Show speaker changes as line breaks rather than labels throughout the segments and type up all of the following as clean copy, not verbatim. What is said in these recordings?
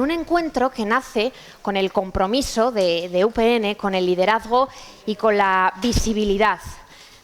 un encuentro que nace con el compromiso de UPN, con el liderazgo y con la visibilidad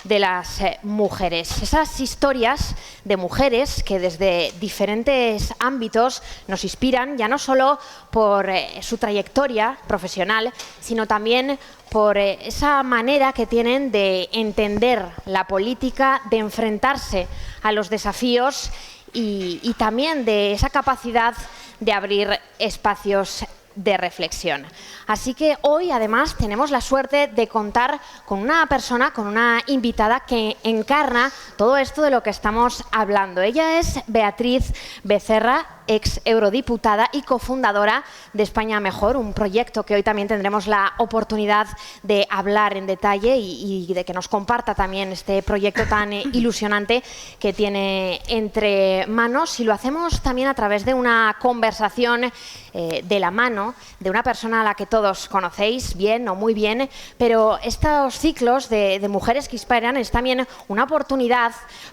de las mujeres. Esas historias de mujeres que desde diferentes ámbitos nos inspiran, ya no solo por su trayectoria profesional, sino también por esa manera que tienen de entender la política, de enfrentarse a los desafíos y también de esa capacidad de abrir espacios de reflexión. Así que hoy, además, tenemos la suerte de contar con una persona, con una invitada que encarna todo esto de lo que estamos hablando. Ella es Beatriz Becerra, ex eurodiputada y cofundadora de España Mejor, un proyecto que hoy también tendremos la oportunidad de hablar en detalle y de que nos comparta también este proyecto tan ilusionante que tiene entre manos. Y lo hacemos también a través de una conversación de la mano de una persona a la que todos conocéis bien o muy bien, pero estos ciclos de mujeres que inspiran es también una oportunidad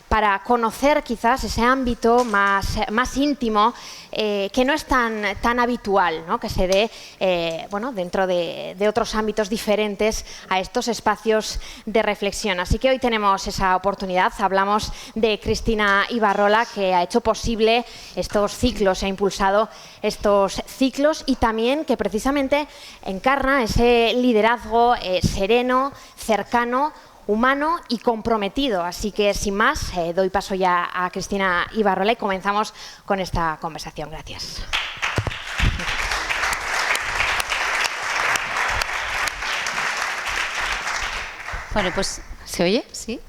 para conocer quizás ese ámbito más íntimo que no es tan habitual, ¿no?, que se dé bueno, dentro de otros ámbitos diferentes a estos espacios de reflexión. Así que hoy tenemos esa oportunidad. Hablamos de Cristina Ibarrola, que ha hecho posible estos ciclos, ha impulsado estos ciclos y también que precisamente encarna ese liderazgo sereno, cercano, humano y comprometido. Así que, sin más, doy paso ya a Cristina Ibarrola y comenzamos con esta conversación. Gracias.
Bueno, pues, ¿se oye? ¿Sí?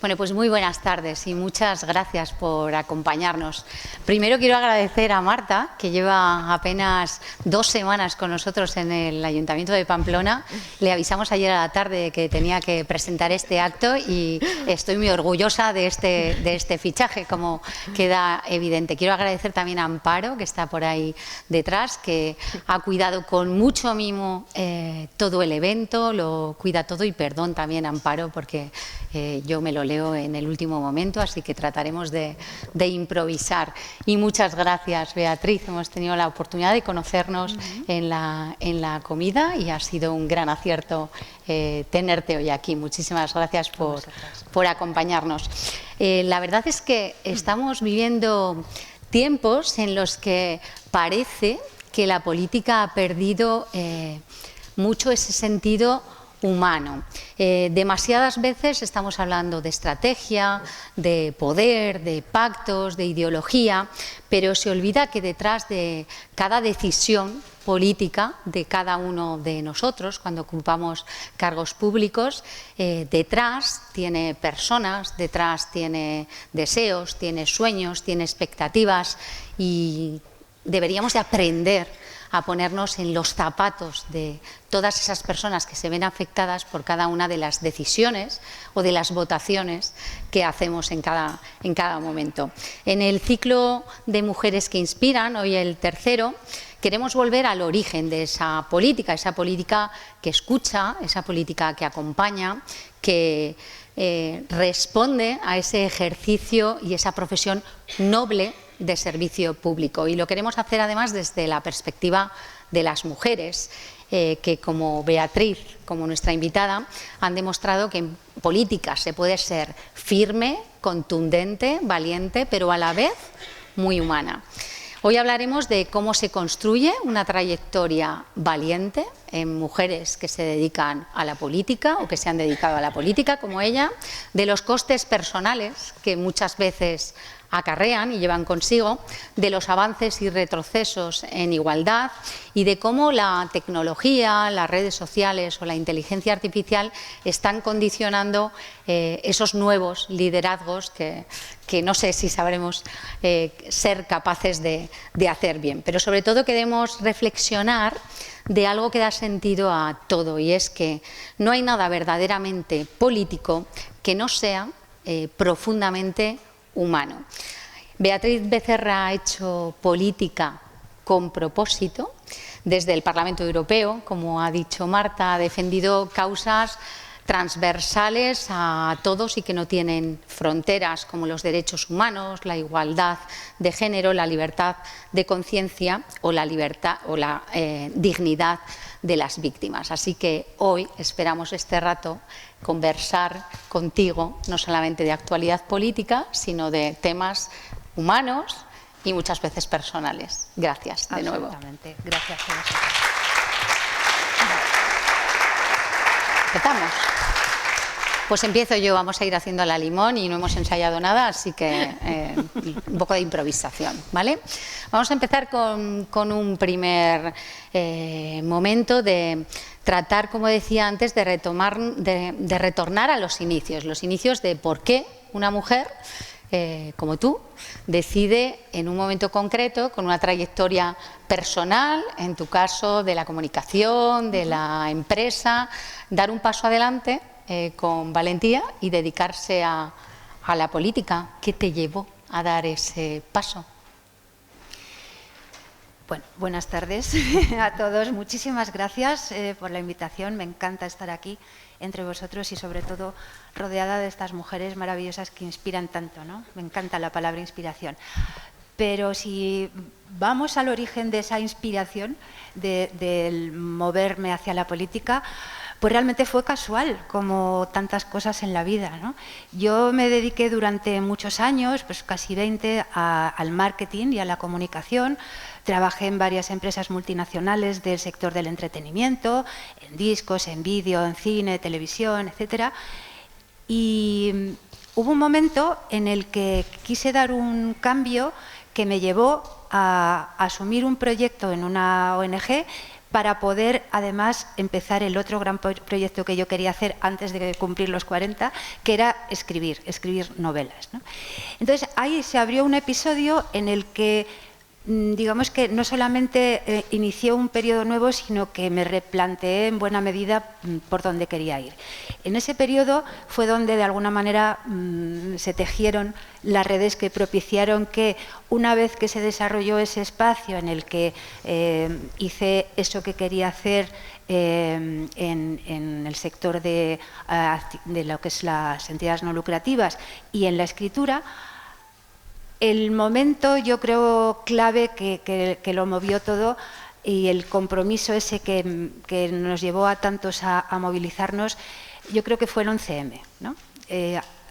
Bueno, pues muy buenas tardes y muchas gracias por acompañarnos. Primero quiero agradecer a Marta, que lleva apenas 2 semanas con nosotros en el Ayuntamiento de Pamplona. Le avisamos ayer a la tarde que tenía que presentar este acto y estoy muy orgullosa de este fichaje, como queda evidente. Quiero agradecer también a Amparo, que está por ahí detrás, que ha cuidado con mucho mimo todo el evento, lo cuida todo, y perdón también, Amparo, porque yo me lo leo en el último momento, así que trataremos de improvisar. Y muchas gracias, Beatriz. Hemos tenido la oportunidad de conocernos en la comida y ha sido un gran acierto tenerte hoy aquí. Muchísimas gracias por acompañarnos. La verdad es que estamos viviendo tiempos en los que parece que la política ha perdido mucho ese sentido humano. Demasiadas veces estamos hablando de estrategia, de poder, de pactos, de ideología, pero se olvida que detrás de cada decisión política de cada uno de nosotros, cuando ocupamos cargos públicos, detrás tiene personas, detrás tiene deseos, tiene sueños, tiene expectativas, y deberíamos de aprender a ponernos en los zapatos de todas esas personas que se ven afectadas por cada una de las decisiones o de las votaciones que hacemos en cada momento. En el ciclo de Mujeres que Inspiran, hoy el tercero, queremos volver al origen de esa política que escucha, esa política que acompaña, que responde a ese ejercicio y esa profesión noble de servicio público. Y lo queremos hacer además desde la perspectiva de las mujeres, que como Beatriz, como nuestra invitada, han demostrado que en política se puede ser firme, contundente, valiente, pero a la vez muy humana. Hoy hablaremos de cómo se construye una trayectoria valiente en mujeres que se dedican a la política o que se han dedicado a la política como ella, de los costes personales que muchas veces acarrean y llevan consigo, de los avances y retrocesos en igualdad y de cómo la tecnología, las redes sociales o la inteligencia artificial están condicionando esos nuevos liderazgos que no sé si sabremos ser capaces de hacer bien. Pero sobre todo queremos reflexionar de algo que da sentido a todo, y es que no hay nada verdaderamente político que no sea profundamente humano. Beatriz Becerra ha hecho política con propósito. Desde el Parlamento Europeo, como ha dicho Marta, ha defendido causas transversales a todos y que no tienen fronteras, como los derechos humanos, la igualdad de género, la libertad de conciencia o la libertad o la dignidad de las víctimas. Así que hoy esperamos este rato conversar contigo no solamente de actualidad política, sino de temas humanos y muchas veces personales. Gracias de nuevo.
Absolutamente. Gracias a vosotros.
Empezamos. Pues empiezo yo, vamos a ir haciendo la limón y no hemos ensayado nada, así que un poco de improvisación, ¿vale? Vamos a empezar con un primer momento de tratar, como decía antes, de retornar a los inicios de por qué una mujer como tú decide en un momento concreto, con una trayectoria personal, en tu caso de la comunicación, de la empresa, dar un paso adelante con valentía y dedicarse a la política. ¿Qué te llevó a dar ese paso?
Bueno, buenas tardes a todos. Muchísimas gracias por la invitación. Me encanta estar aquí entre vosotros y sobre todo rodeada de estas mujeres maravillosas que inspiran tanto, ¿no? Me encanta la palabra inspiración. Si vamos al origen de esa inspiración, del moverme hacia la política, pues realmente fue casual, como tantas cosas en la vida, ¿no? Yo me dediqué durante muchos años, pues casi 20, al marketing y a la comunicación. Trabajé en varias empresas multinacionales del sector del entretenimiento, en discos, en vídeo, en cine, televisión, etc. Y hubo un momento en el que quise dar un cambio que me llevó a asumir un proyecto en una ONG para poder, además, empezar el otro gran proyecto que yo quería hacer antes de cumplir los 40, que era escribir novelas, ¿no? Entonces, ahí se abrió un episodio en el que, digamos que no solamente inicié un periodo nuevo, sino que me replanteé en buena medida por dónde quería ir. En ese periodo fue donde de alguna manera se tejieron las redes que propiciaron que, una vez que se desarrolló ese espacio en el que hice eso que quería hacer en el sector de lo que es las entidades no lucrativas y en la escritura, el momento, yo creo, clave que lo movió todo y el compromiso ese que nos llevó a tantos a movilizarnos, yo creo que fue el 11M, ¿no?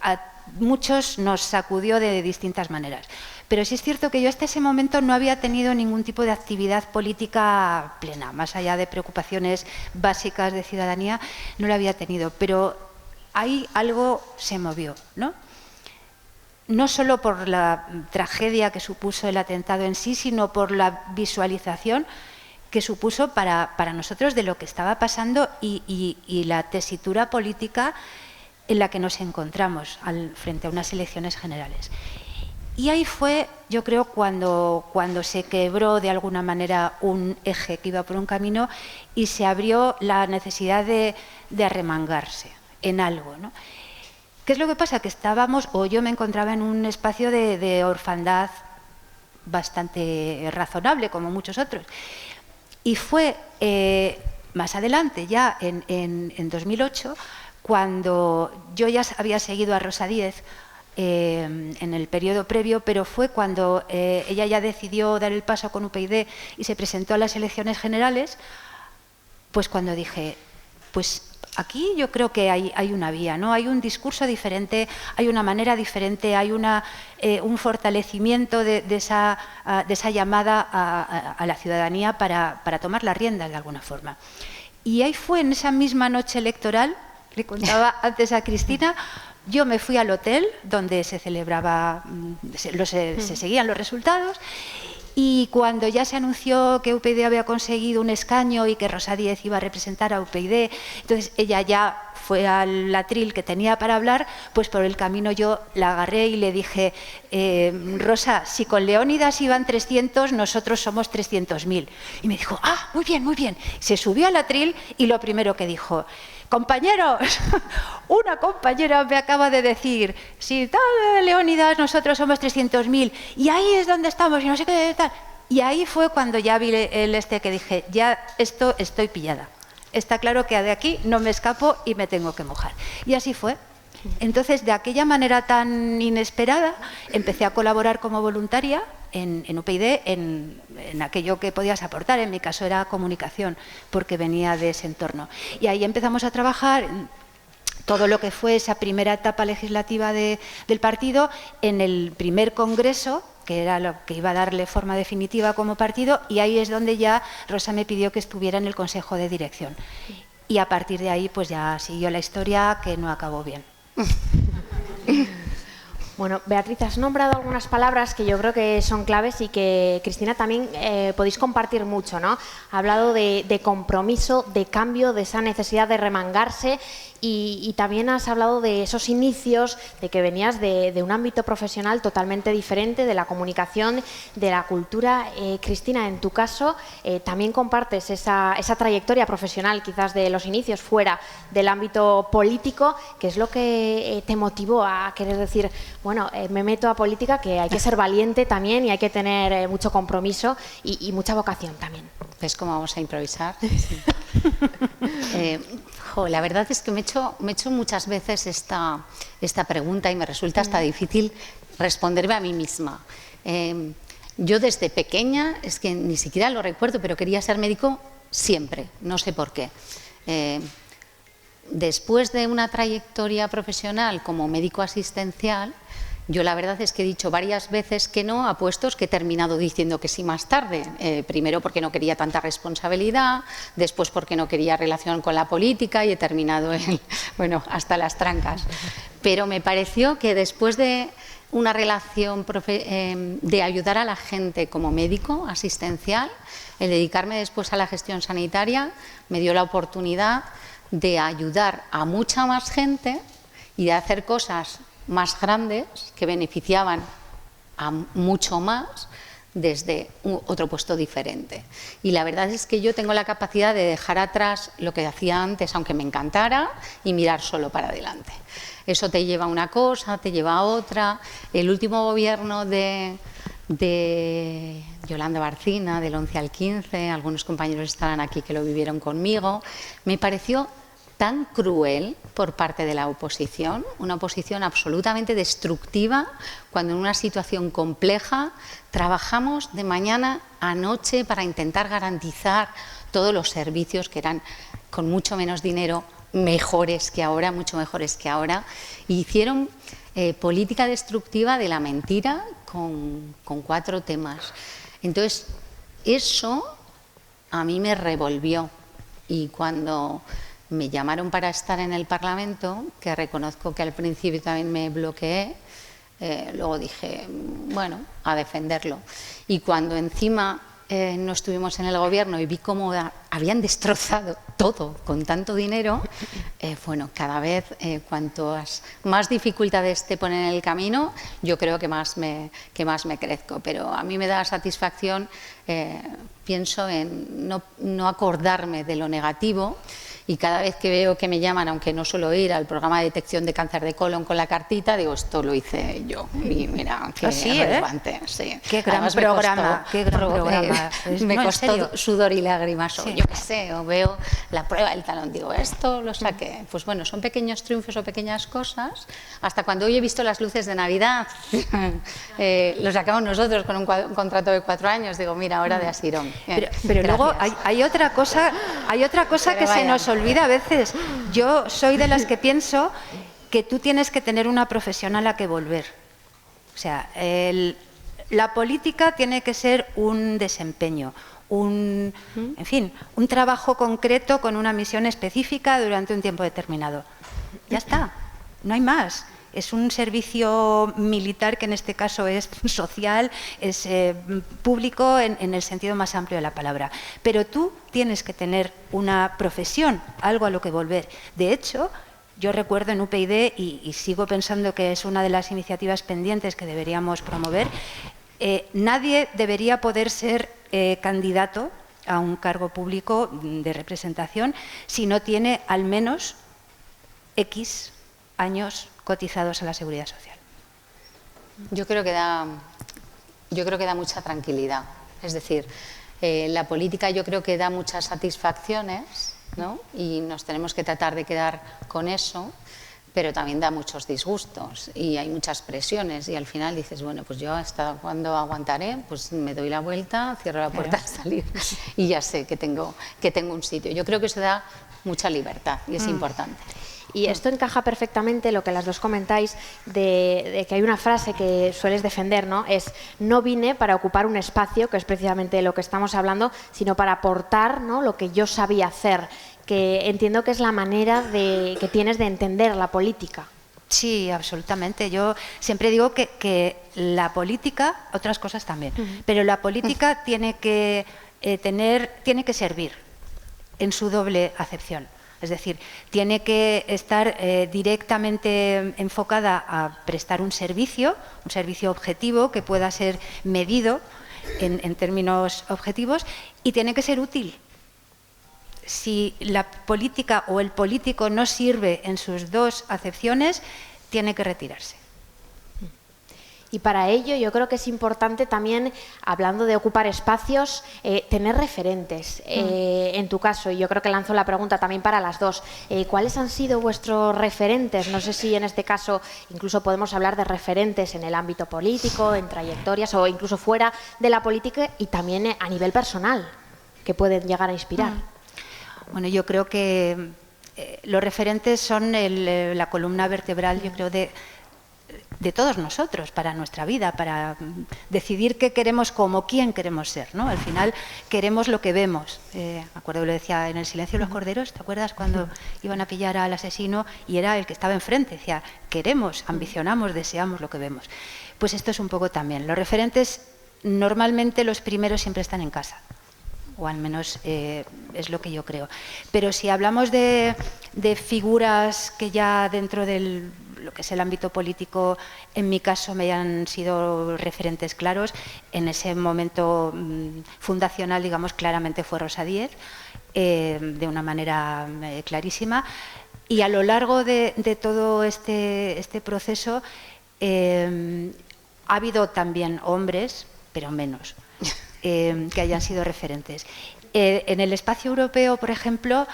A muchos nos sacudió de distintas maneras. Pero sí es cierto que yo hasta ese momento no había tenido ningún tipo de actividad política plena, más allá de preocupaciones básicas de ciudadanía, no lo había tenido. Pero ahí algo se movió, ¿no? No solo por la tragedia que supuso el atentado en sí, sino por la visualización que supuso para nosotros de lo que estaba pasando y la tesitura política en la que nos encontramos frente a unas elecciones generales. Y ahí fue, yo creo, cuando se quebró de alguna manera un eje que iba por un camino y se abrió la necesidad de arremangarse en algo, ¿no? ¿Qué es lo que pasa? Que estábamos, o yo me encontraba en un espacio de orfandad bastante razonable, como muchos otros. Y fue más adelante, ya en 2008, cuando yo ya había seguido a Rosa Díez en el periodo previo, pero fue cuando ella ya decidió dar el paso con UPyD y se presentó a las elecciones generales, pues cuando dije, pues aquí yo creo que hay una vía, ¿no? Hay un discurso diferente, hay una manera diferente, hay un fortalecimiento de esa llamada a la ciudadanía para tomar las riendas de alguna forma. Y ahí fue, en esa misma noche electoral, le contaba antes a Cristina, yo me fui al hotel donde se celebraba, se seguían los resultados. Y cuando ya se anunció que UPyD había conseguido un escaño y que Rosa Díez iba a representar a UPyD, entonces ella ya fue al atril que tenía para hablar, pues por el camino yo la agarré y le dije, Rosa, si con Leónidas iban 300, nosotros somos 300.000. Y me dijo, muy bien, muy bien. Se subió al atril y lo primero que dijo, compañeros, una compañera me acaba de decir, si tal Leónidas, nosotros somos 300.000, y ahí es donde estamos, y no sé qué tal. Y ahí fue cuando ya vi que dije, ya estoy pillada. está claro que de aquí no me escapo y me tengo que mojar. Y así fue. Entonces, de aquella manera tan inesperada, empecé a colaborar como voluntaria en UPyD, en aquello que podías aportar. En mi caso era comunicación, porque venía de ese entorno. Y ahí empezamos a trabajar todo lo que fue esa primera etapa legislativa del partido, en el primer congreso, que era lo que iba a darle forma definitiva como partido, y ahí es donde ya Rosa me pidió que estuviera en el Consejo de Dirección. Y a partir de ahí pues ya siguió la historia, que no acabó bien.
Bueno, Beatriz, has nombrado algunas palabras que yo creo que son claves y que, Cristina, también podéis compartir mucho, ¿no? Ha hablado de compromiso, de cambio, de esa necesidad de remangarse y también has hablado de esos inicios, de que venías de un ámbito profesional totalmente diferente, de la comunicación, de la cultura. Cristina, en tu caso, también compartes esa trayectoria profesional, quizás de los inicios fuera del ámbito político. ¿Qué es lo que te motivó a querer decir, bueno, me meto a política, que hay que ser valiente también y hay que tener mucho compromiso y mucha vocación también?
¿Ves cómo vamos a improvisar? Sí. La verdad es que me he hecho muchas veces esta pregunta y me resulta hasta difícil responderme a mí misma. Yo desde pequeña, es que ni siquiera lo recuerdo, pero quería ser médico siempre, no sé por qué. Después de una trayectoria profesional como médico asistencial, yo la verdad es que he dicho varias veces que no a puestos que he terminado diciendo que sí más tarde. Primero porque no quería tanta responsabilidad, después porque no quería relación con la política y he terminado bueno, hasta las trancas. Pero me pareció que después de una relación de ayudar a la gente como médico asistencial, el dedicarme después a la gestión sanitaria me dio la oportunidad de ayudar a mucha más gente y de hacer cosas más grandes que beneficiaban a mucho más desde otro puesto diferente. Y la verdad es que yo tengo la capacidad de dejar atrás lo que hacía antes, aunque me encantara, y mirar solo para adelante. Eso te lleva a una cosa, te lleva a otra. El último gobierno de Yolanda Barcina, del 11 al 15, algunos compañeros estarán aquí que lo vivieron conmigo, me pareció tan cruel por parte de la oposición, una oposición absolutamente destructiva, cuando en una situación compleja trabajamos de mañana a noche para intentar garantizar todos los servicios que eran con mucho menos dinero, mejores que ahora, mucho mejores que ahora, y hicieron política destructiva de la mentira con 4 temas. Entonces, eso a mí me revolvió, y cuando me llamaron para estar en el Parlamento, que reconozco que al principio también me bloqueé, luego dije, bueno, a defenderlo. Y cuando encima no estuvimos en el gobierno y vi cómo habían destrozado todo con tanto dinero, bueno, cada vez cuantas más dificultades te ponen en el camino, yo creo que más me crezco. Pero a mí me da satisfacción, pienso en no acordarme de lo negativo. Y cada vez que veo que me llaman, aunque no suelo ir al programa de detección de cáncer de colon con la cartita, digo, esto lo hice yo. Y mira, qué relevante. Sí.
Qué gran programa. Qué gran programa.
Me costó sudor y lágrimas. Sí. Yo qué sé, o veo la prueba del talón, digo, esto lo saqué. Pues bueno, son pequeños triunfos o pequeñas cosas. Hasta cuando hoy he visto las luces de Navidad, lo sacamos nosotros con un contrato de 4 años, digo, mira, hora de asirón.
Pero luego hay otra cosa que se nos olvida a veces. Yo soy de las que pienso que tú tienes que tener una profesión a la que volver. O sea, la política tiene que ser un desempeño, en fin, un trabajo concreto con una misión específica durante un tiempo determinado. Ya está, no hay más. Es un servicio militar que en este caso es social, es público en el sentido más amplio de la palabra. Pero tú tienes que tener una profesión, algo a lo que volver. De hecho, yo recuerdo en UPyD, y sigo pensando que es una de las iniciativas pendientes que deberíamos promover, nadie debería poder ser candidato a un cargo público de representación si no tiene al menos X años cotizados a la Seguridad Social.
Yo creo que da mucha tranquilidad. Es decir, la política yo creo que da muchas satisfacciones, ¿no? Y nos tenemos que tratar de quedar con eso, pero también da muchos disgustos y hay muchas presiones y al final dices, bueno, pues yo hasta cuándo aguantaré, pues me doy la vuelta, cierro la puerta al salir y ya sé que tengo un sitio. Yo creo que eso da mucha libertad y es importante.
Y esto encaja perfectamente lo que las dos comentáis de que hay una frase que sueles defender, ¿no? Es: no vine para ocupar un espacio, que es precisamente de lo que estamos hablando, sino para aportar, ¿no?, lo que yo sabía hacer, que entiendo que es la manera que tienes de entender la política.
Sí, absolutamente. Yo siempre digo que la política, otras cosas también, pero la política tiene que tiene que servir en su doble acepción. Es decir, tiene que estar directamente enfocada a prestar un servicio objetivo que pueda ser medido en términos objetivos, y tiene que ser útil. Si la política o el político no sirve en sus dos acepciones, tiene que retirarse.
Y para ello yo creo que es importante también, hablando de ocupar espacios, tener referentes. En tu caso, y yo creo que lanzo la pregunta también para las dos, ¿cuáles han sido vuestros referentes? No sé si en este caso incluso podemos hablar de referentes en el ámbito político, en trayectorias o incluso fuera de la política, y también a nivel personal, que pueden llegar a inspirar.
Bueno, yo creo que los referentes son la columna vertebral, yo creo, de todos nosotros, para nuestra vida, para decidir qué queremos, como quién queremos ser, ¿no? Al final queremos lo que vemos. Me acuerdo que lo decía en El silencio de los corderos, ¿te acuerdas cuando iban a pillar al asesino y era el que estaba enfrente? Decía, queremos, ambicionamos, deseamos lo que vemos. Pues esto es un poco también. Los referentes, normalmente los primeros siempre están en casa, o al menos es lo que yo creo. Pero si hablamos de figuras que ya dentro de lo que es el ámbito político, en mi caso me han sido referentes claros, en ese momento fundacional, digamos, claramente fue Rosa Díez, de una manera clarísima. Y a lo largo de todo este proceso ha habido también hombres, pero menos, que hayan sido referentes. En el espacio europeo, por ejemplo,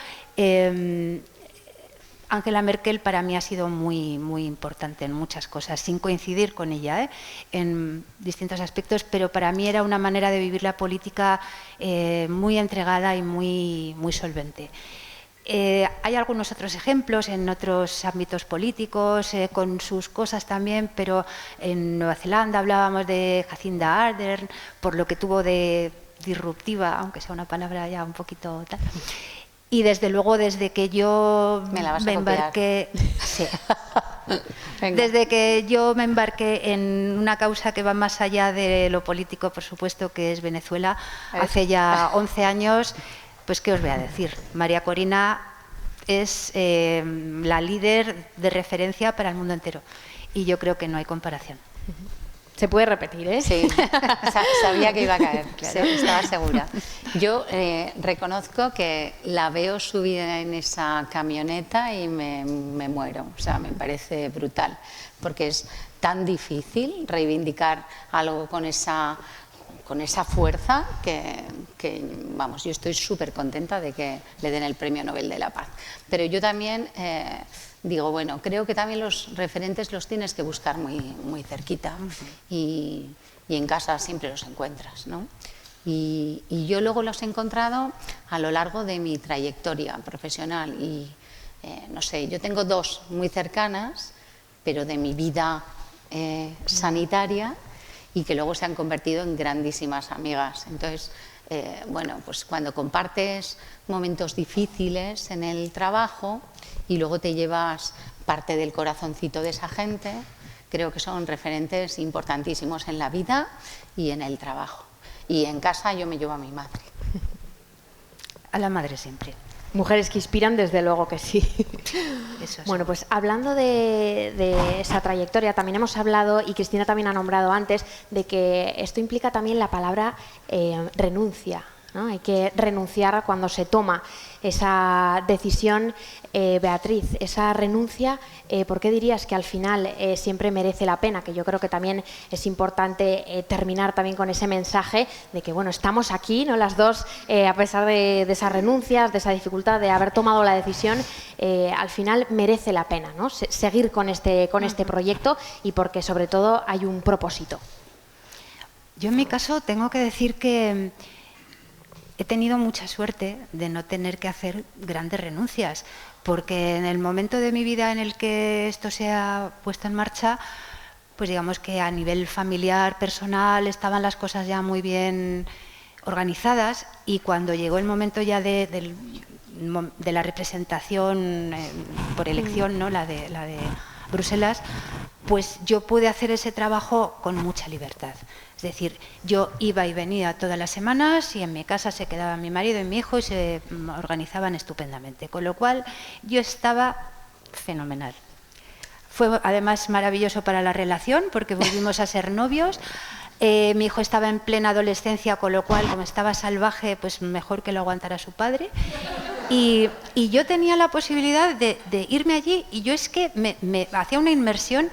Angela Merkel para mí ha sido muy, muy importante en muchas cosas, sin coincidir con ella en distintos aspectos, pero para mí era una manera de vivir la política muy entregada y muy, muy solvente. Hay algunos otros ejemplos en otros ámbitos políticos, con sus cosas también, pero en Nueva Zelanda hablábamos de Jacinda Ardern, por lo que tuvo de disruptiva, aunque sea una palabra ya un poquito tal. Y desde luego, desde que yo me embarqué, sí, desde que yo me embarqué en una causa que va más allá de lo político, por supuesto, que es Venezuela, hace ya 11 años, pues qué os voy a decir, María Corina es la líder de referencia para el mundo entero, y yo creo que no hay comparación.
Se puede repetir, ¿eh?
Sí, sabía que iba a caer, claro. Estaba segura. Yo reconozco que la veo subida en esa camioneta y me muero. O sea, me parece brutal, porque es tan difícil reivindicar algo con esa fuerza que vamos, yo estoy súper contenta de que le den el Premio Nobel de la Paz. Pero yo también digo, bueno, creo que también los referentes los tienes que buscar muy, muy cerquita, y en casa siempre los encuentras, ¿no? Y yo luego los he encontrado a lo largo de mi trayectoria profesional y, no sé, yo tengo dos muy cercanas, pero de mi vida sanitaria, y que luego se han convertido en grandísimas amigas. Entonces, bueno, pues cuando compartes momentos difíciles en el trabajo y luego te llevas parte del corazoncito de esa gente, creo que son referentes importantísimos en la vida y en el trabajo. Y en casa yo me llevo a mi madre.
A la madre siempre.
Mujeres que inspiran, desde luego que sí.
Eso es.
Bueno, pues hablando de esa trayectoria, también hemos hablado, y Cristina también ha nombrado antes, de que esto implica también la palabra renuncia. ¿no? Hay que renunciar cuando se toma esa decisión. Beatriz, esa renuncia, ¿por qué dirías que al final siempre merece la pena? Que yo creo que también es importante terminar también con ese mensaje de que, bueno, estamos aquí, ¿no? Las dos, a pesar de esas renuncias, de esa dificultad, de haber tomado la decisión, al final merece la pena, ¿no? Seguir con este proyecto, y porque sobre todo hay un propósito.
Yo en mi caso tengo que decir que he tenido mucha suerte de no tener que hacer grandes renuncias, porque en el momento de mi vida en el que esto se ha puesto en marcha, pues digamos que a nivel familiar, personal, estaban las cosas ya muy bien organizadas, y cuando llegó el momento ya de la representación por elección, ¿no? la de Bruselas, pues yo pude hacer ese trabajo con mucha libertad. Es decir, yo iba y venía todas las semanas, y en mi casa se quedaban mi marido y mi hijo y se organizaban estupendamente, con lo cual yo estaba fenomenal. Fue además maravilloso para la relación, porque volvimos a ser novios. Mi hijo estaba en plena adolescencia, con lo cual, como estaba salvaje, pues mejor que lo aguantara su padre. Y yo tenía la posibilidad de irme allí, y yo es que me hacía una inmersión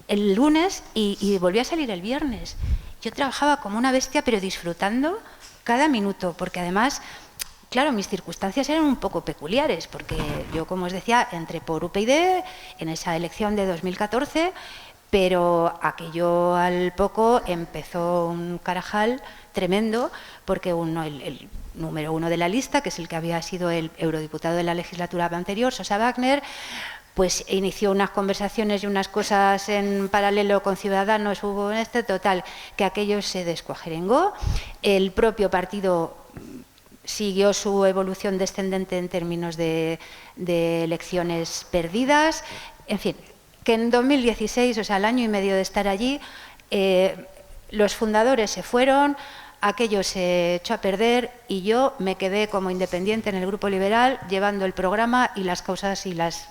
el lunes y volvía a salir el viernes. Yo trabajaba como una bestia, pero disfrutando cada minuto, porque además, claro, mis circunstancias eran un poco peculiares, porque yo, como os decía, entré por UPyD en esa elección de 2014, pero aquello al poco empezó un carajal tremendo, porque el número 1 de la lista, que es el que había sido el eurodiputado de la legislatura anterior, Sosa Wagner, pues inició unas conversaciones y unas cosas en paralelo con Ciudadanos, hubo total, que aquello se descuajerengó. El propio partido siguió su evolución descendente en términos de elecciones perdidas. En fin, que en 2016, o sea, al año y medio de estar allí, los fundadores se fueron, aquello se echó a perder, y yo me quedé como independiente en el Grupo Liberal, llevando el programa y las causas y las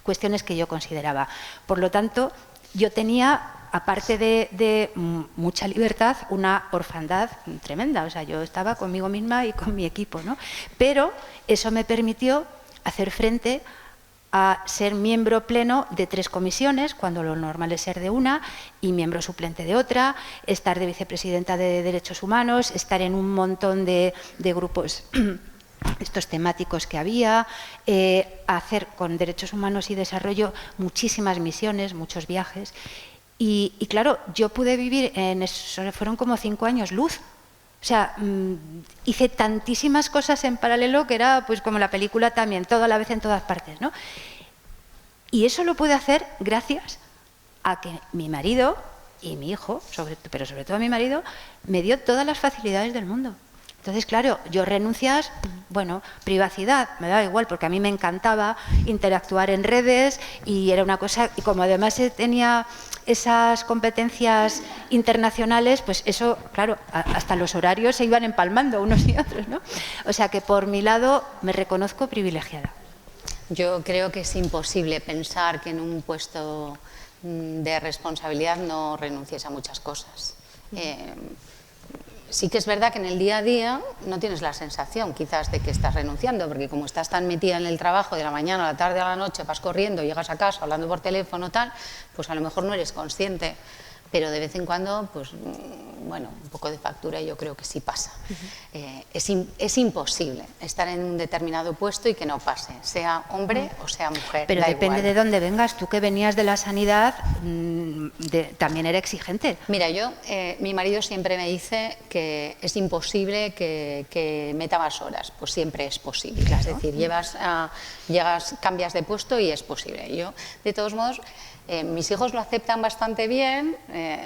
cuestiones que yo consideraba. Por lo tanto, yo tenía, aparte de mucha libertad, una orfandad tremenda. O sea, yo estaba conmigo misma y con mi equipo, ¿no? Pero eso me permitió hacer frente a ser miembro pleno de 3 comisiones, cuando lo normal es ser de una, y miembro suplente de otra, estar de vicepresidenta de Derechos Humanos, estar en un montón de grupos estos temáticos que había, hacer con Derechos Humanos y Desarrollo muchísimas misiones, muchos viajes. Y claro, yo pude vivir en eso, fueron como 5 años luz. O sea, hice tantísimas cosas en paralelo que era pues como la película también, todo a la vez en todas partes, ¿no? Y eso lo pude hacer gracias a que mi marido y mi hijo, pero sobre todo mi marido, me dio todas las facilidades del mundo. Entonces, claro, yo renuncias, bueno, privacidad, me da igual, porque a mí me encantaba interactuar en redes, y era una cosa, y como además tenía esas competencias internacionales, pues eso, claro, hasta los horarios se iban empalmando unos y otros, ¿no? O sea que por mi lado me reconozco privilegiada.
Yo creo que es imposible pensar que en un puesto de responsabilidad no renuncies a muchas cosas. Sí que es verdad que en el día a día no tienes la sensación quizás de que estás renunciando, porque como estás tan metida en el trabajo de la mañana a la tarde a la noche, vas corriendo, llegas a casa hablando por teléfono tal, pues a lo mejor no eres consciente, pero de vez en cuando, pues bueno, un poco de factura yo creo que sí pasa. Es imposible estar en un determinado puesto y que no pase, sea hombre o sea mujer.
Pero depende de dónde vengas. Tú, que venías de la sanidad, también era exigente.
Mira, mi marido siempre me dice que es imposible que meta más horas. Pues siempre es posible. Claro. Es decir, cambias de puesto y es posible. Yo, de todos modos, mis hijos lo aceptan bastante bien,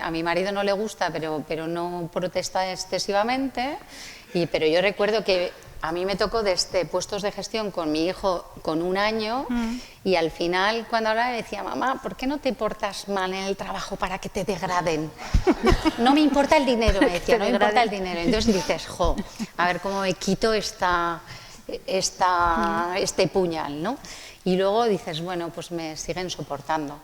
a mi marido no le gusta, pero no protesta excesivamente, pero yo recuerdo que a mí me tocó desde puestos de gestión con mi hijo con 1 año, y al final cuando hablaba me decía: mamá, ¿por qué no te portas mal en el trabajo para que te degraden? No me importa el dinero, me decía, no me importa el dinero. Entonces dices, a ver cómo me quito este puñal, ¿no? Y luego dices, bueno, pues me siguen soportando.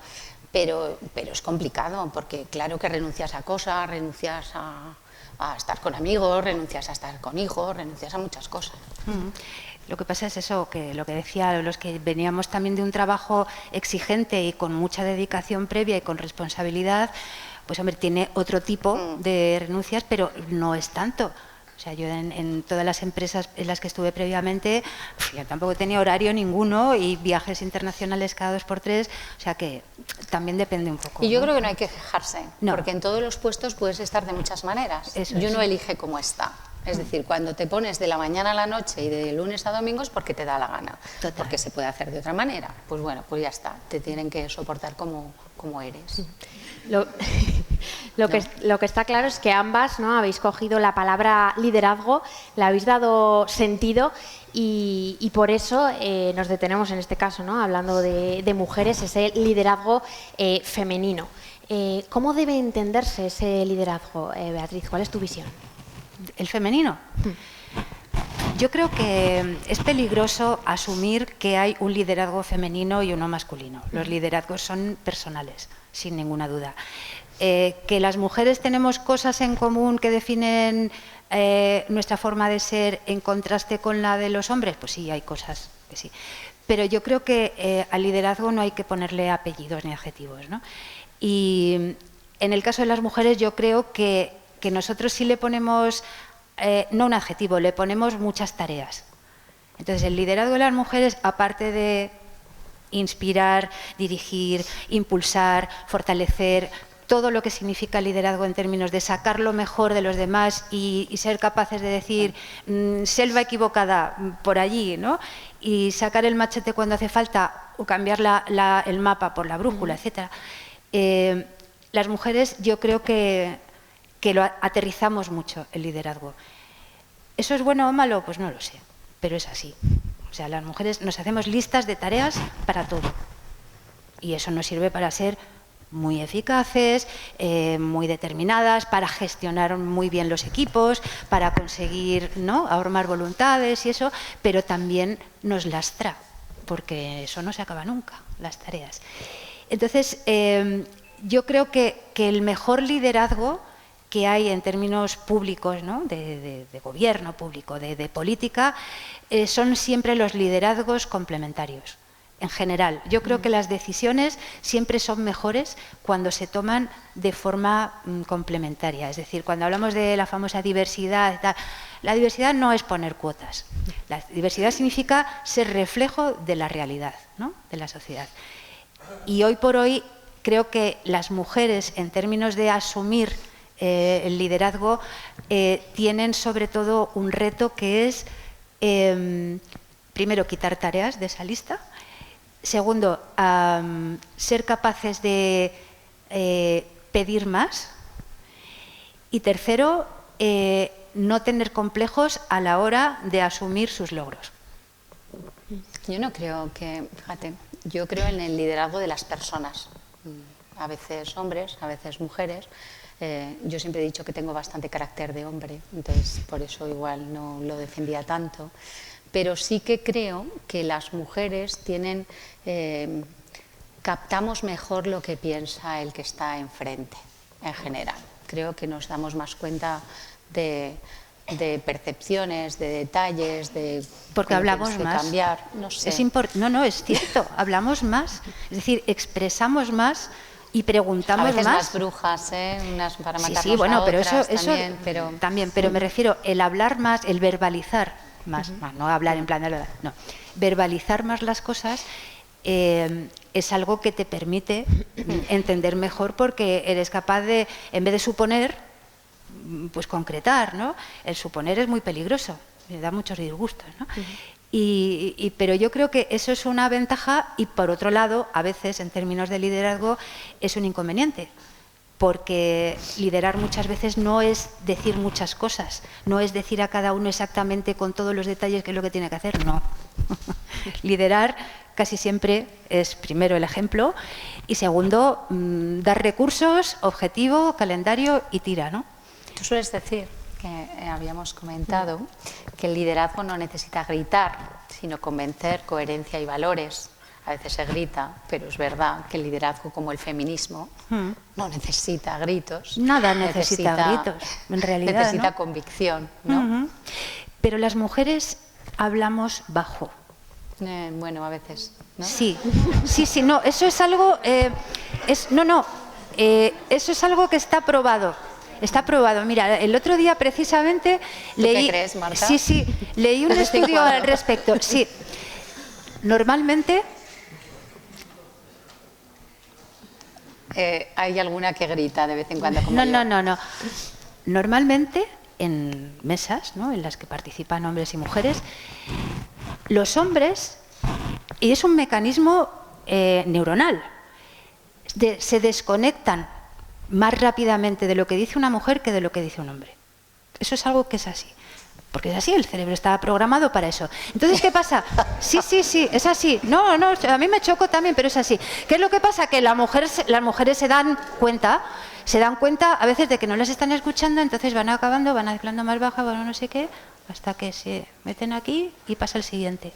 Pero es complicado, porque claro que renuncias a cosas, renuncias a a estar con amigos, renuncias a estar con hijos, renuncias a muchas cosas.
Lo que pasa es eso, que lo que decía, los que veníamos también de un trabajo exigente y con mucha dedicación previa y con responsabilidad, pues hombre, tiene otro tipo de renuncias, pero no es tanto. O sea, yo en todas las empresas en las que estuve previamente, yo tampoco tenía horario ninguno y viajes internacionales cada 2 por 3, o sea que también depende un poco.
Y yo creo que no hay que quejarse,
No.
porque en todos los puestos puedes estar de muchas maneras.
Eso
Y
es.
uno elige cómo está. Es decir, cuando te pones de la mañana a la noche y de lunes a domingo es porque te da la gana.
Total.
Porque se puede hacer de otra manera. Pues bueno, pues ya está. Te tienen que soportar como eres.
Lo que está claro es que ambas, ¿no?, habéis cogido la palabra liderazgo, le habéis dado sentido y por eso nos detenemos en este caso, ¿no?, hablando de mujeres, ese liderazgo femenino. ¿Cómo debe entenderse ese liderazgo, Beatriz? ¿Cuál es tu visión?
¿El femenino? Yo creo que es peligroso asumir que hay un liderazgo femenino y uno masculino. Los liderazgos son personales, sin ninguna duda. Que las mujeres tenemos cosas en común que definen nuestra forma de ser en contraste con la de los hombres, pues sí, hay cosas que sí. Pero yo creo que al liderazgo no hay que ponerle apellidos ni adjetivos, ¿no? Y en el caso de las mujeres yo creo que nosotros sí le ponemos, no un adjetivo, le ponemos muchas tareas. Entonces el liderazgo de las mujeres, aparte de inspirar, dirigir, impulsar, fortalecer, todo lo que significa liderazgo en términos de sacar lo mejor de los demás y ser capaces de decir selva equivocada por allí, ¿no? Y sacar el machete cuando hace falta o cambiar el mapa por la brújula, etcétera. Las mujeres yo creo que lo aterrizamos mucho, el liderazgo. ¿Eso es bueno o malo? Pues no lo sé, pero es así. O sea, las mujeres nos hacemos listas de tareas para todo. Y eso nos sirve para ser muy eficaces, muy determinadas, para gestionar muy bien los equipos, para conseguir, ¿no?, ahormar voluntades y eso, pero también nos lastra, porque eso no se acaba nunca, las tareas. Entonces, yo creo que el mejor liderazgo que hay en términos públicos, ¿no?, de gobierno público, de política, son siempre los liderazgos complementarios. En general, yo creo que las decisiones siempre son mejores cuando se toman de forma complementaria. Es decir, cuando hablamos de la famosa diversidad, la diversidad no es poner cuotas. La diversidad significa ser reflejo de la realidad, ¿no?, de la sociedad. Y hoy por hoy creo que las mujeres, en términos de asumir el liderazgo, tienen sobre todo un reto que es, primero, quitar tareas de esa lista. Segundo, ser capaces de pedir más. Y tercero, no tener complejos a la hora de asumir sus logros.
Yo no creo que, fíjate, yo creo en el liderazgo de las personas. A veces hombres, a veces mujeres. Yo siempre he dicho que tengo bastante carácter de hombre, entonces por eso igual no lo defendía tanto. Pero sí que creo que las mujeres captamos mejor lo que piensa el que está enfrente, en general. Creo que nos damos más cuenta de percepciones, de detalles, de
porque hablamos más.
Cambiar, no sé.
No, es cierto, hablamos más, es decir, expresamos más y preguntamos
a veces
más.
Las brujas, unas para matarnos
sí, bueno,
a
pero
otras,
eso también, pero me refiero el hablar más, el verbalizar más, no hablar en plan de no, verbalizar más las cosas es algo que te permite entender mejor, porque eres capaz de, en vez de suponer, pues concretar, ¿no? El suponer es muy peligroso, me da muchos disgustos, ¿no? Pero yo creo que eso es una ventaja y, por otro lado, a veces, en términos de liderazgo, es un inconveniente. Porque liderar muchas veces no es decir muchas cosas, no es decir a cada uno exactamente con todos los detalles qué es lo que tiene que hacer, no. Liderar casi siempre es, primero, el ejemplo y, segundo, dar recursos, objetivo, calendario y tira, ¿no?
Tú sueles decir, que habíamos comentado, que el liderazgo no necesita gritar, sino convencer, coherencia y valores. a veces se grita, pero es verdad que el liderazgo como el feminismo no necesita gritos.
Nada necesita gritos, en realidad,
necesita
¿no?
convicción, ¿no?
Pero las mujeres hablamos bajo.
Bueno, a veces, ¿no?
Sí, no, eso es algo, eso es algo que está probado. Está probado. Mira, el otro día precisamente leí...
¿Qué crees, Marta?
Sí, leí un estudio al respecto. Sí, normalmente...
Hay alguna que grita de vez en cuando como yo.
No. Normalmente en mesas, ¿no?, en las que participan hombres y mujeres, los hombres, y es un mecanismo neuronal, se desconectan más rápidamente de lo que dice una mujer que de lo que dice un hombre. Eso es algo que es así. Porque es así, el cerebro está programado para eso. Entonces, ¿qué pasa? Sí, es así. No, a mí me chocó también, pero es así. ¿Qué es lo que pasa? Que las mujeres se dan cuenta a veces de que no las están escuchando, entonces van acabando, van hablando más baja, bueno, no sé qué, hasta que se meten aquí y pasa el siguiente.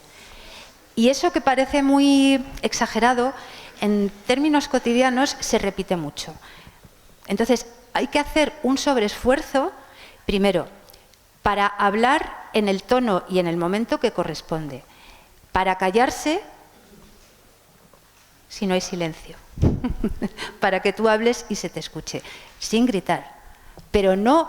Y eso que parece muy exagerado, en términos cotidianos se repite mucho. Entonces, hay que hacer un sobreesfuerzo, primero, para hablar en el tono y en el momento que corresponde, para callarse si no hay silencio, para que tú hables y se te escuche, sin gritar, pero no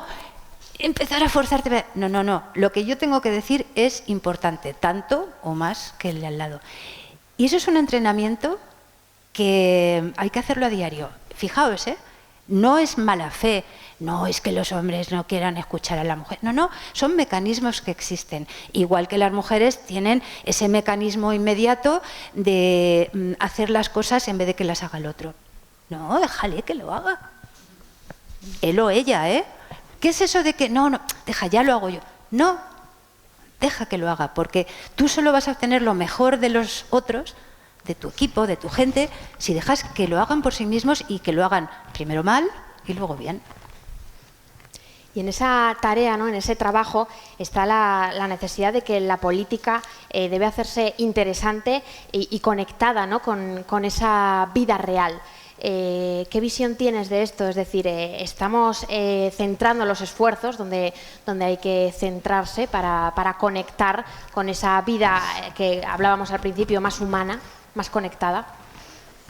empezar a forzarte. No, lo que yo tengo que decir es importante, tanto o más que el de al lado. Y eso es un entrenamiento que hay que hacerlo a diario. Fijaos, no es mala fe, no es que los hombres no quieran escuchar a la mujer. No, son mecanismos que existen. Igual que las mujeres tienen ese mecanismo inmediato de hacer las cosas en vez de que las haga el otro. No, déjale que lo haga. Él o ella, ¿Qué es eso de que no, deja, ya lo hago yo? No, deja que lo haga, porque tú solo vas a obtener lo mejor de los otros, de tu equipo, de tu gente, si dejas que lo hagan por sí mismos y que lo hagan primero mal y luego bien.
Y en esa tarea, ¿no?, en ese trabajo, está la necesidad de que la política debe hacerse interesante y conectada, ¿no?, con esa vida real. ¿Qué visión tienes de esto? Es decir, estamos centrando los esfuerzos donde hay que centrarse para conectar con esa vida que hablábamos al principio, más humana, más conectada.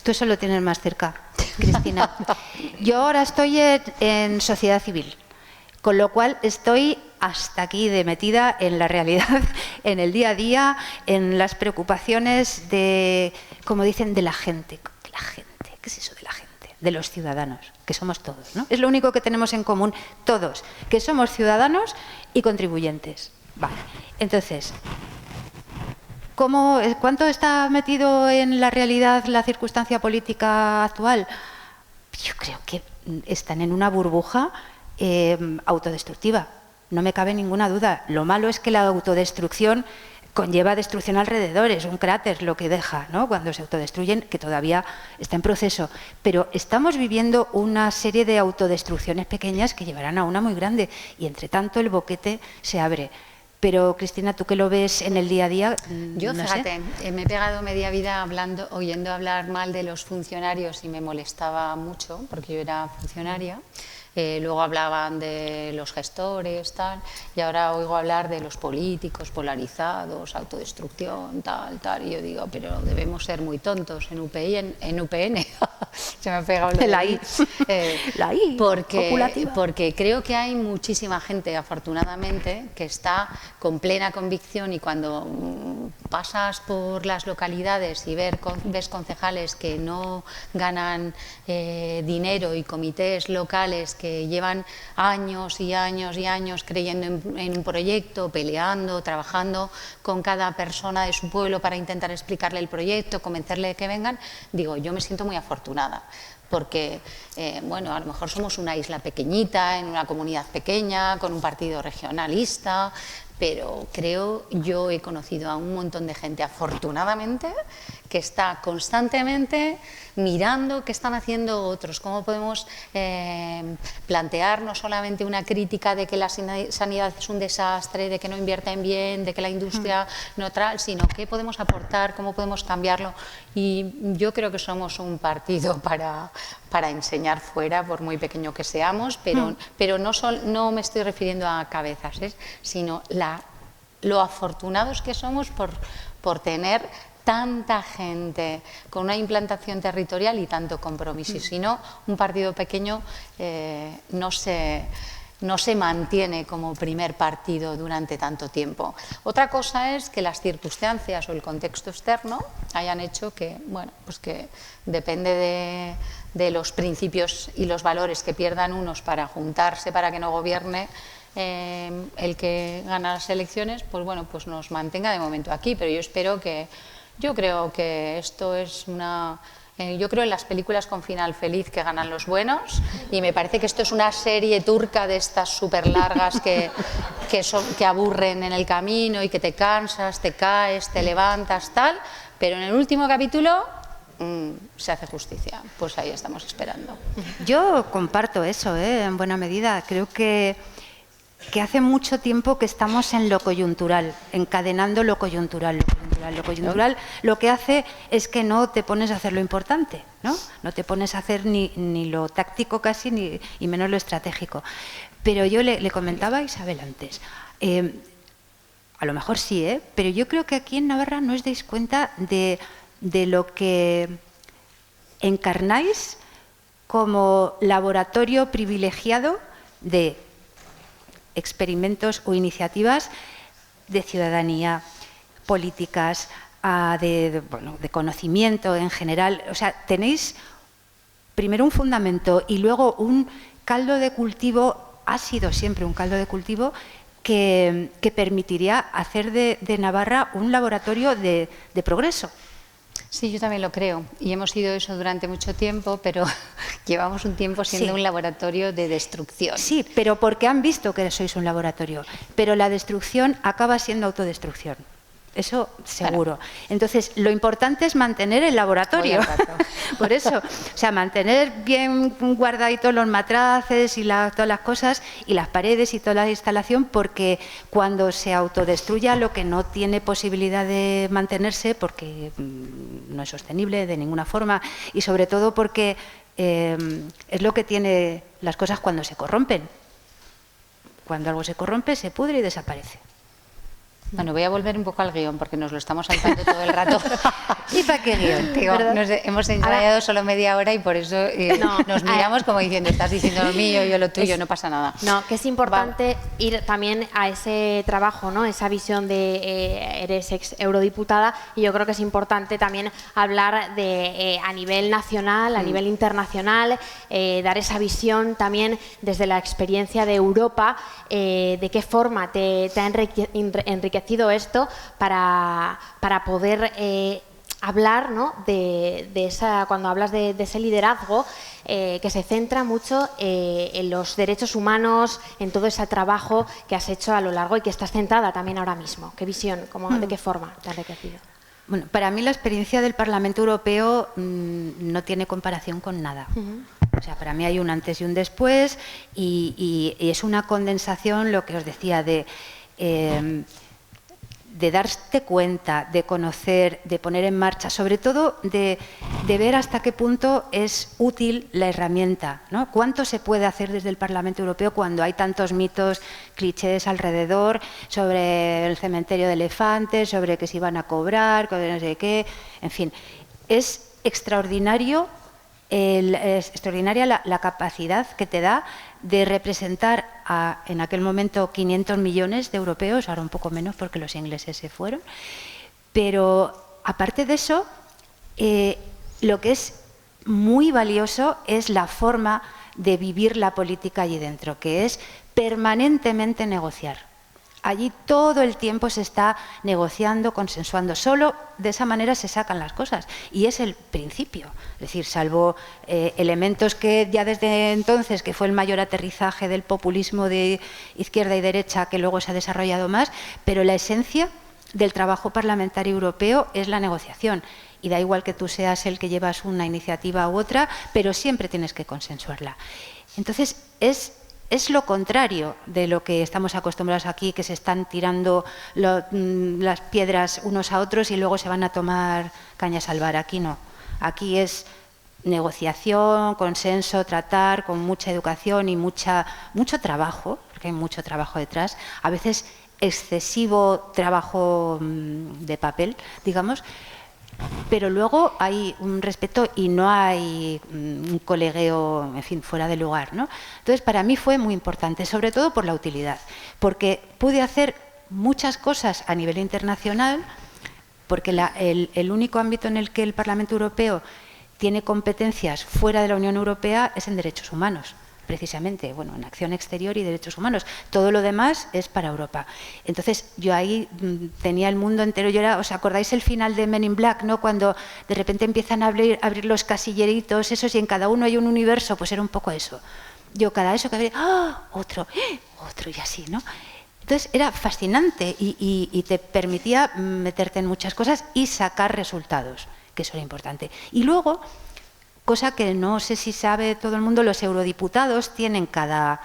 Tú eso lo tienes más cerca, Cristina. Yo ahora estoy en sociedad civil, con lo cual estoy hasta aquí de metida en la realidad, en el día a día, en las preocupaciones de, como dicen, de la gente. La gente, ¿qué es eso de la gente? De los ciudadanos, que somos todos, ¿no? Es lo único que tenemos en común todos, que somos ciudadanos y contribuyentes. Vale, entonces, ¿cuánto está metido en la realidad la circunstancia política actual? Yo creo que están en una burbuja autodestructiva, no me cabe ninguna duda. Lo malo es que la autodestrucción conlleva destrucción alrededor, es un cráter lo que deja, ¿no?, cuando se autodestruyen, que todavía está en proceso. Pero estamos viviendo una serie de autodestrucciones pequeñas que llevarán a una muy grande y entre tanto el boquete se abre. Pero, Cristina, ¿tú que lo ves en el día a día?
Yo,
no
fíjate,
sé.
me he pegado media vida oyendo hablar mal de los funcionarios y me molestaba mucho porque yo era funcionaria. Luego hablaban de los gestores, tal, y ahora oigo hablar de los políticos polarizados, autodestrucción, tal, y yo digo, pero debemos ser muy tontos en UPI, en UPN. Se me ha pegado lo de
la I. La I,
porque creo que hay muchísima gente, afortunadamente, que está con plena convicción, y cuando pasas por las localidades y ves concejales que no ganan dinero y comités locales que llevan años y años y años creyendo en un proyecto, peleando, trabajando con cada persona de su pueblo para intentar explicarle el proyecto, convencerle de que vengan, digo, yo me siento muy afortunada. Porque, bueno, a lo mejor somos una isla pequeñita, en una comunidad pequeña, con un partido regionalista, pero yo he conocido a un montón de gente, afortunadamente, que está constantemente mirando qué están haciendo otros, cómo podemos plantear no solamente una crítica de que la sanidad es un desastre, de que no invierten bien, de que la industria no tal, sino qué podemos aportar, cómo podemos cambiarlo. Y yo creo que somos un partido para enseñar fuera, por muy pequeño que seamos, pero no me estoy refiriendo a cabezas, sino lo afortunados que somos por tener tanta gente con una implantación territorial y tanto compromiso. Si no, un partido pequeño no se mantiene como primer partido durante tanto tiempo. Otra cosa es que las circunstancias o el contexto externo hayan hecho que, bueno, pues que depende de los principios y los valores que pierdan unos para juntarse para que no gobierne el que gana las elecciones, pues bueno, pues nos mantenga de momento aquí, pero yo creo que esto es yo creo en las películas con final feliz que ganan los buenos, y me parece que esto es una serie turca de estas súper largas que aburren en el camino y que te cansas, te caes, te levantas, tal, pero en el último capítulo se hace justicia. Pues ahí estamos esperando.
Yo comparto eso, en buena medida. Creo que hace mucho tiempo que estamos en lo coyuntural, encadenando lo coyuntural. Lo coyuntural lo que hace es que no te pones a hacer lo importante, ¿no? No te pones a hacer ni lo táctico casi, y menos lo estratégico. Pero yo le comentaba a Isabel antes, a lo mejor sí, pero yo creo que aquí en Navarra no os dais cuenta de lo que encarnáis como laboratorio privilegiado de experimentos o iniciativas de ciudadanía, políticas, de conocimiento en general. O sea, tenéis primero un fundamento y luego un caldo de cultivo, ha sido siempre un caldo de cultivo que permitiría hacer de Navarra un laboratorio de progreso.
Sí, yo también lo creo, y hemos sido eso durante mucho tiempo, pero llevamos un tiempo siendo un laboratorio de destrucción.
Sí, pero porque han visto que sois un laboratorio, pero la destrucción acaba siendo autodestrucción. Eso seguro. Claro. Entonces, lo importante es mantener el laboratorio. Por eso, o sea, mantener bien guardaditos los matraces y todas las cosas y las paredes y toda la instalación, porque cuando se autodestruya lo que no tiene posibilidad de mantenerse, porque no es sostenible de ninguna forma, y sobre todo porque es lo que tiene las cosas cuando se corrompen. Cuando algo se corrompe, se pudre y desaparece.
Bueno, voy a volver un poco al guión porque nos lo estamos saltando todo el rato.
¿Y para qué guión?
Digo, hemos ensayado solo media hora y por eso nos miramos como diciendo, estás diciendo lo mío, yo lo tuyo, no pasa nada.
No, que es importante ir también a ese trabajo, ¿no? Esa visión de eres ex eurodiputada, y yo creo que es importante también hablar de a nivel nacional, a nivel internacional, dar esa visión también desde la experiencia de Europa, de qué forma te ha enriquecido esto para poder hablar, ¿no? de esa, cuando hablas de ese liderazgo que se centra mucho en los derechos humanos, en todo ese trabajo que has hecho a lo largo y que estás centrada también ahora mismo. ¿Qué visión, de qué forma te ha enriquecido?
Bueno, para mí la experiencia del Parlamento Europeo no tiene comparación con nada. O sea, para mí hay un antes y un después, y es una condensación, lo que os decía, de darte cuenta, de conocer, de poner en marcha, sobre todo de ver hasta qué punto es útil la herramienta, ¿no? ¿Cuánto se puede hacer desde el Parlamento Europeo cuando hay tantos mitos, clichés alrededor sobre el cementerio de elefantes, sobre que se iban a cobrar, no sé qué, en fin. Es extraordinaria la capacidad que te da de representar en aquel momento 500 millones de europeos, ahora un poco menos porque los ingleses se fueron, pero aparte de eso, lo que es muy valioso es la forma de vivir la política allí dentro, que es permanentemente negociar. allí todo el tiempo se está negociando, consensuando. Solo de esa manera se sacan las cosas. Y es el principio. Es decir, salvo elementos que ya desde entonces, que fue el mayor aterrizaje del populismo de izquierda y derecha, que luego se ha desarrollado más, pero la esencia del trabajo parlamentario europeo es la negociación. Y da igual que tú seas el que llevas una iniciativa u otra, pero siempre tienes que consensuarla. Entonces, es lo contrario de lo que estamos acostumbrados aquí, que se están tirando las piedras unos a otros y luego se van a tomar cañas al bar. Aquí no. Aquí es negociación, consenso, tratar con mucha educación y mucho trabajo, porque hay mucho trabajo detrás. A veces excesivo trabajo de papel, digamos. Pero luego hay un respeto y no hay un colegueo, en fin, fuera de lugar, ¿no? Entonces, para mí fue muy importante, sobre todo por la utilidad, porque pude hacer muchas cosas a nivel internacional, porque el único ámbito en el que el Parlamento Europeo tiene competencias fuera de la Unión Europea es en derechos humanos. Precisamente, bueno, en acción exterior y derechos humanos. Todo lo demás es para Europa. Entonces, yo ahí tenía el mundo entero. ¿Os acordáis el final de Men in Black, ¿no? Cuando de repente empiezan a abrir los casilleritos, esos, y en cada uno hay un universo? Pues era un poco eso. Yo cada eso que había, otro, y así, ¿no? Entonces, era fascinante y te permitía meterte en muchas cosas y sacar resultados, que eso era importante. Y luego, cosa que no sé si sabe todo el mundo, los eurodiputados tienen no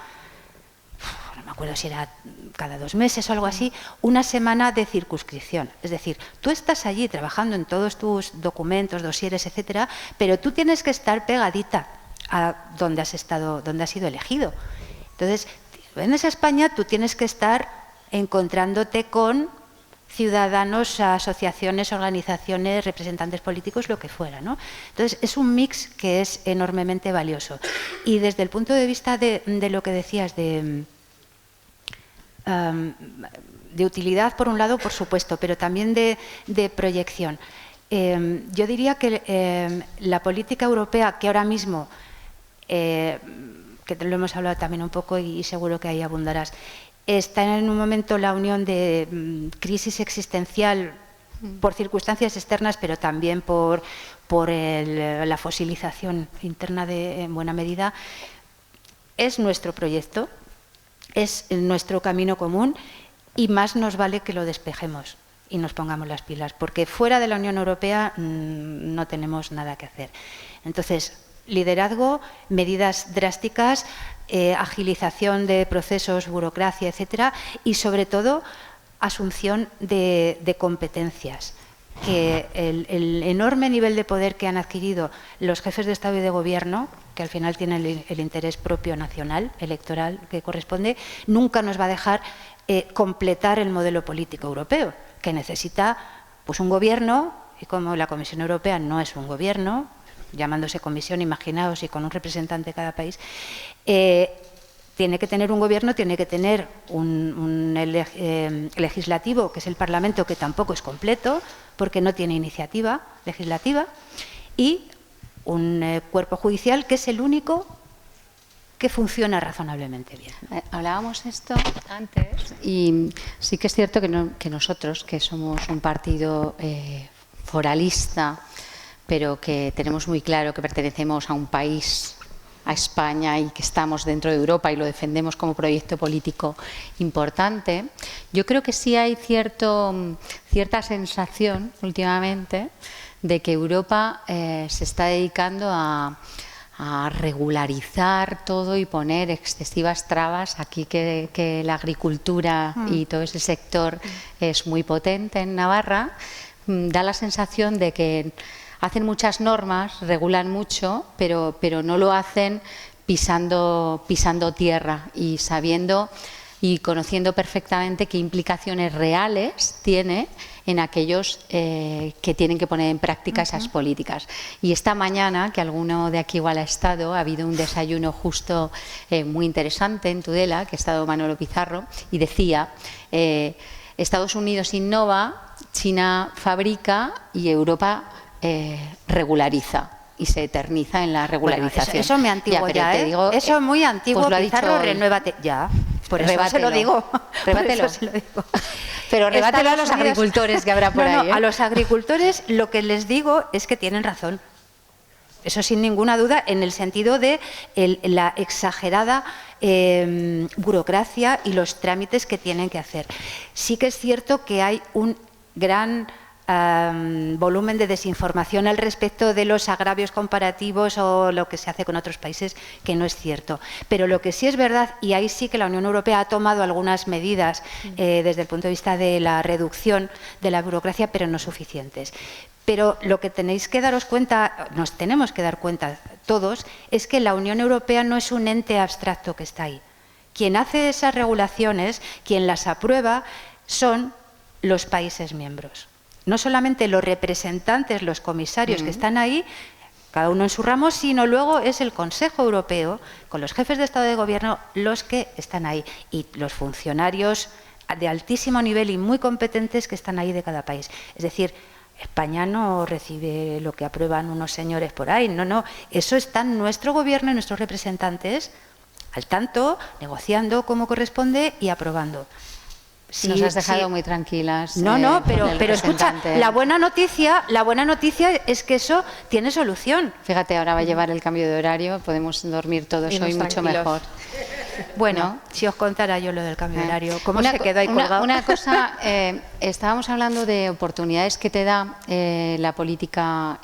me acuerdo si era cada 2 meses o algo así, una semana de circunscripción. Es decir, tú estás allí trabajando en todos tus documentos, dosieres, etcétera, pero tú tienes que estar pegadita a donde has sido elegido. Entonces, en esa España tú tienes que estar encontrándote con ciudadanos, asociaciones, organizaciones, representantes políticos, lo que fuera, ¿no? Entonces, es un mix que es enormemente valioso. Y desde el punto de vista de lo que decías de utilidad, por un lado, por supuesto, pero también de proyección. Yo diría que la política europea, que ahora mismo, que lo hemos hablado también un poco y seguro que ahí abundarás, está en un momento la unión de crisis existencial por circunstancias externas, pero también por la fosilización interna en buena medida. Es nuestro proyecto, es nuestro camino común y más nos vale que lo despejemos y nos pongamos las pilas, porque fuera de la Unión Europea no tenemos nada que hacer. Entonces, liderazgo, medidas drásticas, agilización de procesos, burocracia, etcétera, y sobre todo asunción de competencias. Que el enorme nivel de poder que han adquirido los jefes de Estado y de Gobierno, que al final tienen el interés propio nacional, electoral, que corresponde, nunca nos va a dejar completar el modelo político europeo, que necesita pues un gobierno, y como la Comisión Europea no es un gobierno, llamándose comisión, imaginaos, y con un representante de cada país, tiene que tener un gobierno, tiene que tener un legislativo, que es el Parlamento, que tampoco es completo, porque no tiene iniciativa legislativa, y un cuerpo judicial que es el único que funciona razonablemente bien.
Hablábamos esto antes y sí que es cierto que nosotros, que somos un partido foralista, pero que tenemos muy claro que pertenecemos a un país, a España, y que estamos dentro de Europa y lo defendemos como proyecto político importante, yo creo que sí hay cierta sensación últimamente de que Europa se está dedicando a regularizar todo y poner excesivas trabas. Aquí que la agricultura y todo ese sector es muy potente en Navarra, da la sensación de que hacen muchas normas, regulan mucho, pero no lo hacen pisando tierra y sabiendo y conociendo perfectamente qué implicaciones reales tiene en aquellos que tienen que poner en práctica esas políticas. Y esta mañana, que alguno de aquí igual ha estado, ha habido un desayuno justo muy interesante en Tudela, que ha estado Manolo Pizarro, y decía, Estados Unidos innova, China fabrica y Europa regulariza y se eterniza en la regularización.
Bueno, eso me antiguo ya, ¿eh? Digo, eso es muy antiguo,
pues lo
Pizarro,
ha dicho
renuévate. Ya, Por eso se lo digo.
Rebátelo.
Por eso se lo digo.
Pero rebátelo a los
Estados Unidos-
agricultores que habrá por
No,
ahí.
a los agricultores lo que les digo es que tienen razón. Eso sin ninguna duda, en el sentido de la exagerada burocracia y los trámites que tienen que hacer. Sí que es cierto que hay un gran volumen de desinformación al respecto de los agravios comparativos o lo que se hace con otros países, que no es cierto. Pero lo que sí es verdad, y ahí sí que la Unión Europea ha tomado algunas medidas desde el punto de vista de la reducción de la burocracia, pero no suficientes. Pero lo que tenéis que daros cuenta, nos tenemos que dar cuenta todos, es que la Unión Europea no es un ente abstracto que está ahí. Quien hace esas regulaciones, quien las aprueba, son los países miembros. No solamente los representantes, los comisarios que están ahí, cada uno en su ramo, sino luego es el Consejo Europeo, con los jefes de Estado y de Gobierno, los que están ahí, y los funcionarios de altísimo nivel y muy competentes que están ahí de cada país. Es decir, España no recibe lo que aprueban unos señores por ahí, no, eso está en nuestro gobierno y nuestros representantes al tanto, negociando como corresponde y aprobando. Sí,
Nos has dejado
sí.
muy tranquilas.
No,
con el
pero escucha,
representante.
la buena noticia es que eso tiene solución.
Fíjate, ahora va a llevar el cambio de horario, podemos dormir todos
Irnos
hoy mucho
tranquilos.
mejor.
Bueno,
¿No?
si os contara yo lo del cambio de horario, ¿cómo
Una
se
co-
quedó ahí colgado?
Una cosa, estábamos hablando de oportunidades que te da la política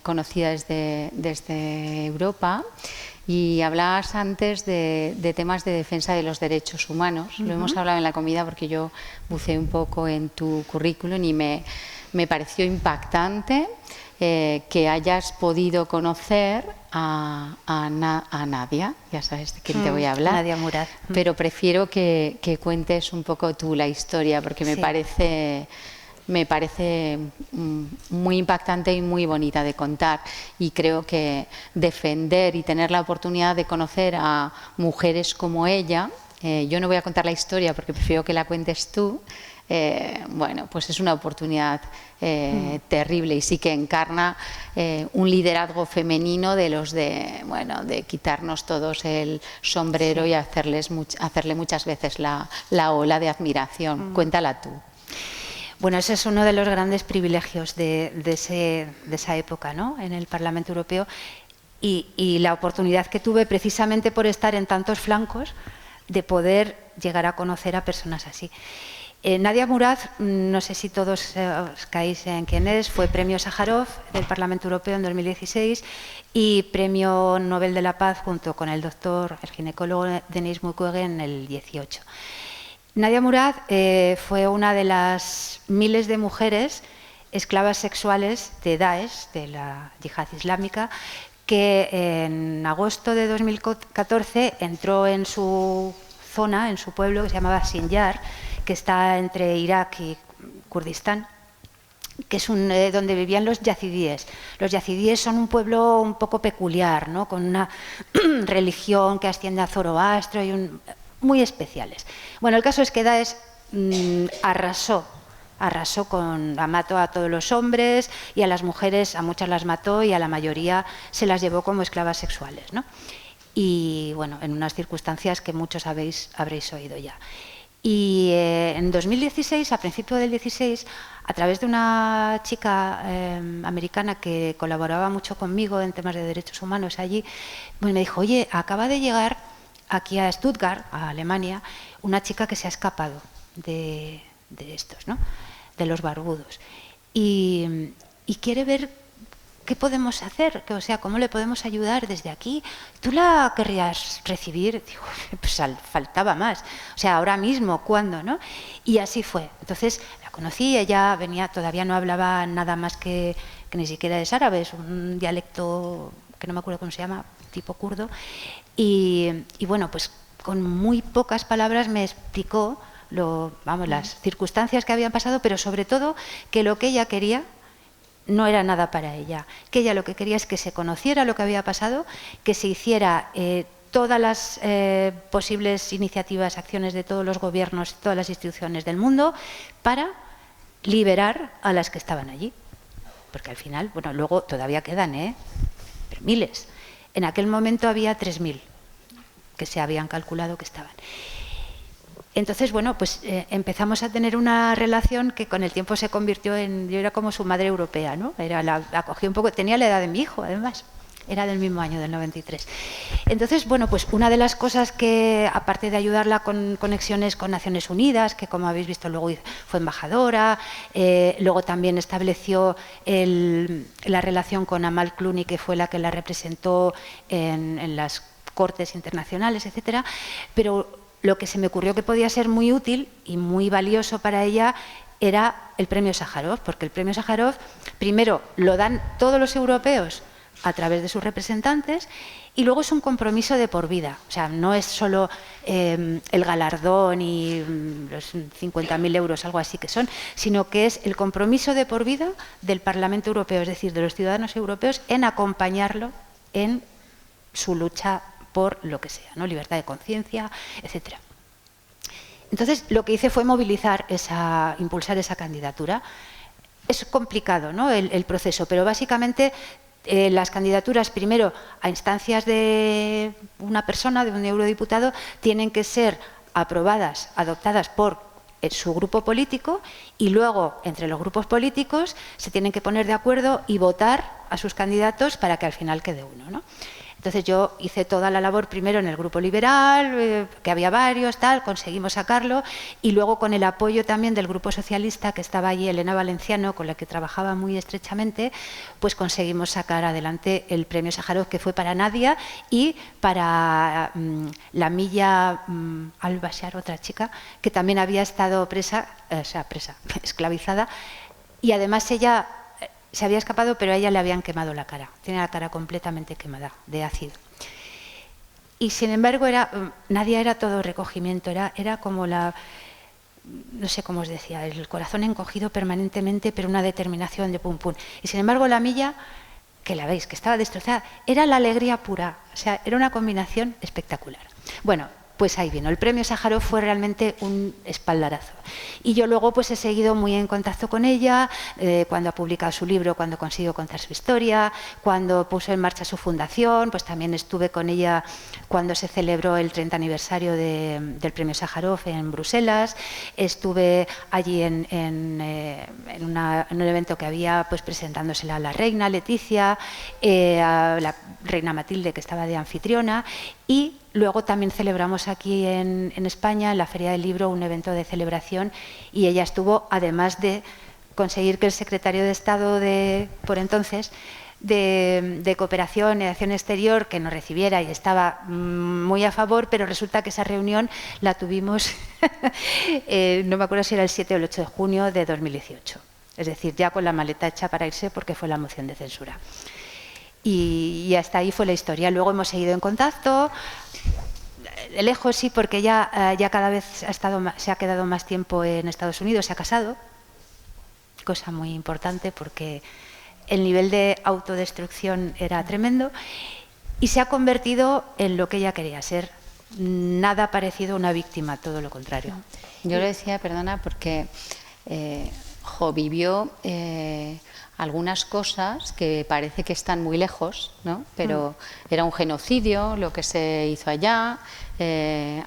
conocida desde Europa, y hablabas antes de temas de defensa de los derechos humanos. Lo hemos hablado en la comida porque yo buceé un poco en tu currículum y me pareció impactante que hayas podido conocer a Nadia, ya sabes de quién te voy a hablar.
Nadia Murad.
Pero prefiero que cuentes un poco tú la historia, porque me parece muy impactante y muy bonita de contar, y creo que defender y tener la oportunidad de conocer a mujeres como ella, yo no voy a contar la historia porque prefiero que la cuentes tú, bueno, pues es una oportunidad terrible, y sí que encarna un liderazgo femenino de los de quitarnos todos el sombrero y hacerle muchas veces la ola de admiración. Cuéntala tú.
Bueno, ese es uno de los grandes privilegios de esa época, ¿no?, en el Parlamento Europeo, y la oportunidad que tuve precisamente por estar en tantos flancos de poder llegar a conocer a personas así. Nadia Murad, no sé si todos os caéis en quién es, fue premio Sájarov del Parlamento Europeo en 2016 y premio Nobel de la Paz junto con el ginecólogo Denis Mukwege en el 18. Nadia Murad fue una de las miles de mujeres esclavas sexuales de Daesh, de la yihad islámica, que en agosto de 2014 entró en su zona, en su pueblo, que se llamaba Sinjar, que está entre Irak y Kurdistán, que es donde vivían los yazidíes. Los yazidíes son un pueblo un poco peculiar, ¿no?, con una religión que asciende a Zoroastro y muy especiales. Bueno, el caso es que Daesh arrasó, mató a todos los hombres, y a las mujeres, a muchas las mató y a la mayoría se las llevó como esclavas sexuales, ¿no? Y bueno, en unas circunstancias que muchos habréis oído ya. Y en 2016, a principios del 16, a través de una chica americana que colaboraba mucho conmigo en temas de derechos humanos allí, pues me dijo: oye, acaba de llegar aquí a Stuttgart, a Alemania, una chica que se ha escapado de estos, ¿no?, de los barbudos, y quiere ver qué podemos hacer, o sea, cómo le podemos ayudar desde aquí. ¿Tú la querrías recibir? Digo, pues faltaba más. O sea, ahora mismo, ¿cuándo, no? Y así fue. Entonces la conocí, ella venía, todavía no hablaba nada más que ni siquiera es árabe, es un dialecto que no me acuerdo cómo se llama, tipo kurdo, y bueno, pues con muy pocas palabras me explicó las circunstancias que habían pasado, pero sobre todo que lo que ella quería no era nada para ella, que ella lo que quería es que se conociera lo que había pasado, que se hiciera todas las posibles iniciativas, acciones de todos los gobiernos, todas las instituciones del mundo para liberar a las que estaban allí. Porque al final, bueno, luego todavía quedan, pero miles. En aquel momento había 3.000 que se habían calculado que estaban. Entonces, bueno, pues empezamos a tener una relación que con el tiempo se convirtió en... Yo era como su madre europea, ¿no? La acogí un poco, tenía la edad de mi hijo, además. Era del mismo año, del 93. Entonces, bueno, pues una de las cosas que, aparte de ayudarla con conexiones con Naciones Unidas, que como habéis visto luego fue embajadora, luego también estableció la relación con Amal Clooney, que fue la que la representó en las cortes internacionales, etcétera, pero lo que se me ocurrió que podía ser muy útil y muy valioso para ella era el premio Sájarov, porque el premio Sájarov, primero, lo dan todos los europeos a través de sus representantes y luego es un compromiso de por vida. O sea, no es solo el galardón y los 50.000 euros, algo así que son, sino que es el compromiso de por vida del Parlamento Europeo, es decir, de los ciudadanos europeos, en acompañarlo en su lucha por lo que sea, ¿no? Libertad de conciencia, etcétera. Entonces, lo que hice fue movilizar impulsar esa candidatura. Es complicado, ¿no?, el proceso, pero básicamente las candidaturas, primero, a instancias de una persona, de un eurodiputado, tienen que ser aprobadas, adoptadas por su grupo político y luego, entre los grupos políticos, se tienen que poner de acuerdo y votar a sus candidatos para que al final quede uno, ¿no? Entonces yo hice toda la labor primero en el grupo liberal, que había varios, tal, conseguimos sacarlo, y luego con el apoyo también del grupo socialista, que estaba allí Elena Valenciano, con la que trabajaba muy estrechamente, pues conseguimos sacar adelante el premio Sájarov, que fue para Nadia y para la Milla Al-Bashar, otra chica, que también había estado esclavizada, y además ella se había escapado, pero a ella le habían quemado la cara. Tenía la cara completamente quemada de ácido. Y sin embargo, Nadia era todo recogimiento, era como no sé cómo os decía, el corazón encogido permanentemente, pero una determinación de pum pum. Y sin embargo, la Milla, que la veis, que estaba destrozada, era la alegría pura. O sea, era una combinación espectacular. Bueno, pues ahí vino. El premio Sájarov fue realmente un espaldarazo. Y yo luego pues he seguido muy en contacto con ella, cuando ha publicado su libro, cuando consiguió contar su historia, cuando puso en marcha su fundación, pues también estuve con ella cuando se celebró el 30 aniversario del premio Sájarov en Bruselas. Estuve allí en un evento que había, pues presentándosela a la reina Leticia, a la reina Matilde, que estaba de anfitriona, y luego también celebramos aquí en España, en la Feria del Libro, un evento de celebración, y ella estuvo, además de conseguir que el secretario de Estado por entonces de Cooperación y Acción Exterior, que nos recibiera, y estaba muy a favor, pero resulta que esa reunión la tuvimos, no me acuerdo si era el 7 o el 8 de junio de 2018, es decir, ya con la maleta hecha para irse porque fue la moción de censura. Y hasta ahí fue la historia. Luego hemos seguido en contacto, de lejos sí, porque ella ya cada vez se ha quedado más tiempo en Estados Unidos, se ha casado, cosa muy importante porque el nivel de autodestrucción era tremendo, y se ha convertido en lo que ella quería ser, nada parecido a una víctima, todo lo contrario.
Yo lo decía, perdona, porque vivió algunas cosas que parece que están muy lejos, ¿no? Pero era un genocidio lo que se hizo allá,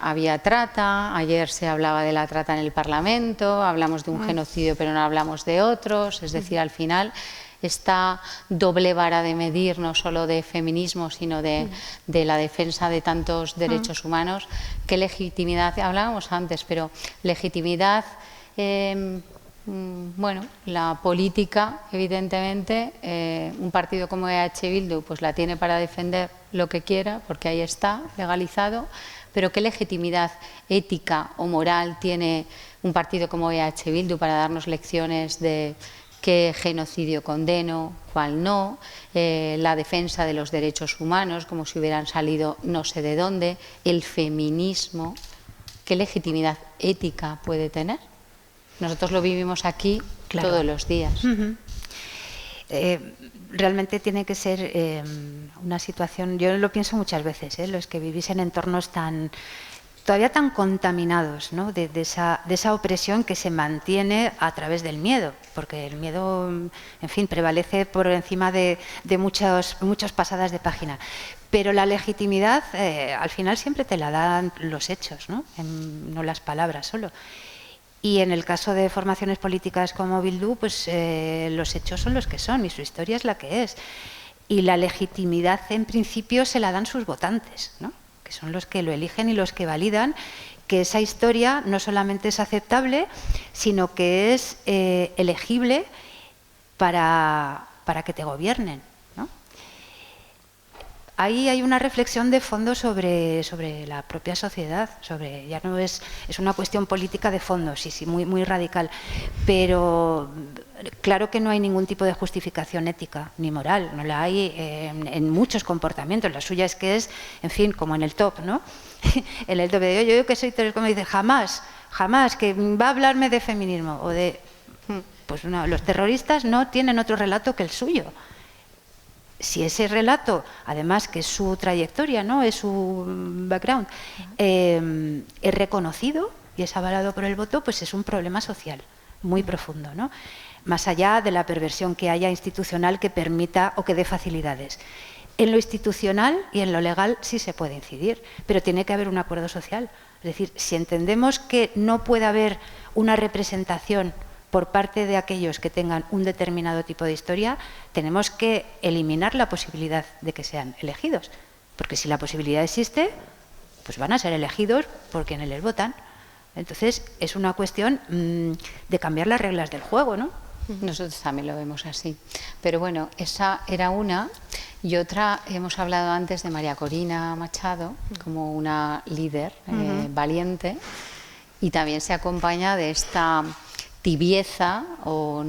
había trata, ayer se hablaba de la trata en el Parlamento, hablamos de un genocidio pero no hablamos de otros, es decir, al final esta doble vara de medir, no solo de feminismo, sino de la defensa de tantos derechos humanos, ¿qué legitimidad? Hablábamos antes, pero legitimidad... bueno, la política, evidentemente, un partido como EH Bildu pues la tiene para defender lo que quiera, porque ahí está, legalizado, pero ¿qué legitimidad ética o moral tiene un partido como EH Bildu para darnos lecciones de qué genocidio condeno, cuál no, la defensa de los derechos humanos, como si hubieran salido no sé de dónde, el feminismo? ¿Qué legitimidad ética puede tener? Nosotros lo vivimos aquí todos los días.
Realmente tiene que ser una situación, yo lo pienso muchas veces, los que vivís en entornos tan todavía tan contaminados, ¿no? de esa opresión que se mantiene a través del miedo, porque el miedo, en fin, prevalece por encima de muchas pasadas de página. Pero la legitimidad, al final, siempre te la dan los hechos, ¿no? No las palabras solo. Y en el caso de formaciones políticas como Bildu, pues los hechos son los que son y su historia es la que es. Y la legitimidad, en principio, se la dan sus votantes, ¿no? Que son los que lo eligen y los que validan que esa historia no solamente es aceptable, sino que es elegible para que te gobiernen, ¿no? Ahí hay una reflexión de fondo sobre la propia sociedad, ya no es una cuestión política de fondo, sí, muy radical, pero claro que no hay ningún tipo de justificación ética ni moral, no la hay en muchos comportamientos. La suya es que es, en fin, como en el top, ¿no? En el top de yo que soy como dice, jamás que va a hablarme de feminismo o de... Pues no, los terroristas no tienen otro relato que el suyo. Si ese relato, además que es su trayectoria, ¿no? Es su background, es reconocido y es avalado por el voto, pues es un problema social muy profundo, ¿no? Más allá de la perversión que haya institucional que permita o que dé facilidades. En lo institucional y en lo legal sí se puede incidir, pero tiene que haber un acuerdo social. Es decir, si entendemos que no puede haber una representación por parte de aquellos que tengan un determinado tipo de historia, tenemos que eliminar la posibilidad de que sean elegidos. Porque si la posibilidad existe, pues van a ser elegidos por quienes les votan. Entonces, es una cuestión de cambiar las reglas del juego, ¿no?
Nosotros también lo vemos así. Pero bueno, esa era una. Y otra, hemos hablado antes de María Corina Machado como una líder valiente, y también se acompaña de esta tibieza o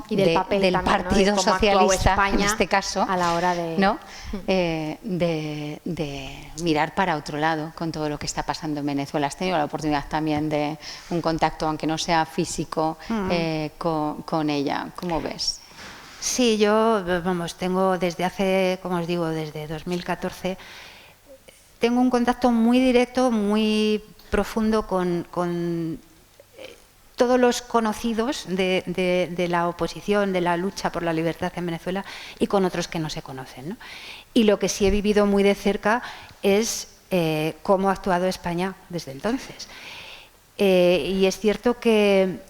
y del papel
del
también,
Partido
¿no?
Socialista
España
en este caso,
a la hora de,
¿no? De mirar para otro lado con todo lo que está pasando en Venezuela. Has tenido la oportunidad también de un contacto, aunque no sea físico, con ella. ¿Cómo ves?
Sí, yo, vamos, tengo desde hace, como os digo, desde 2014, tengo un contacto muy directo, muy profundo con todos los conocidos de la oposición, de la lucha por la libertad en Venezuela, y con otros que no se conocen, ¿no? Y lo que sí he vivido muy de cerca es cómo ha actuado España desde entonces. Y es cierto que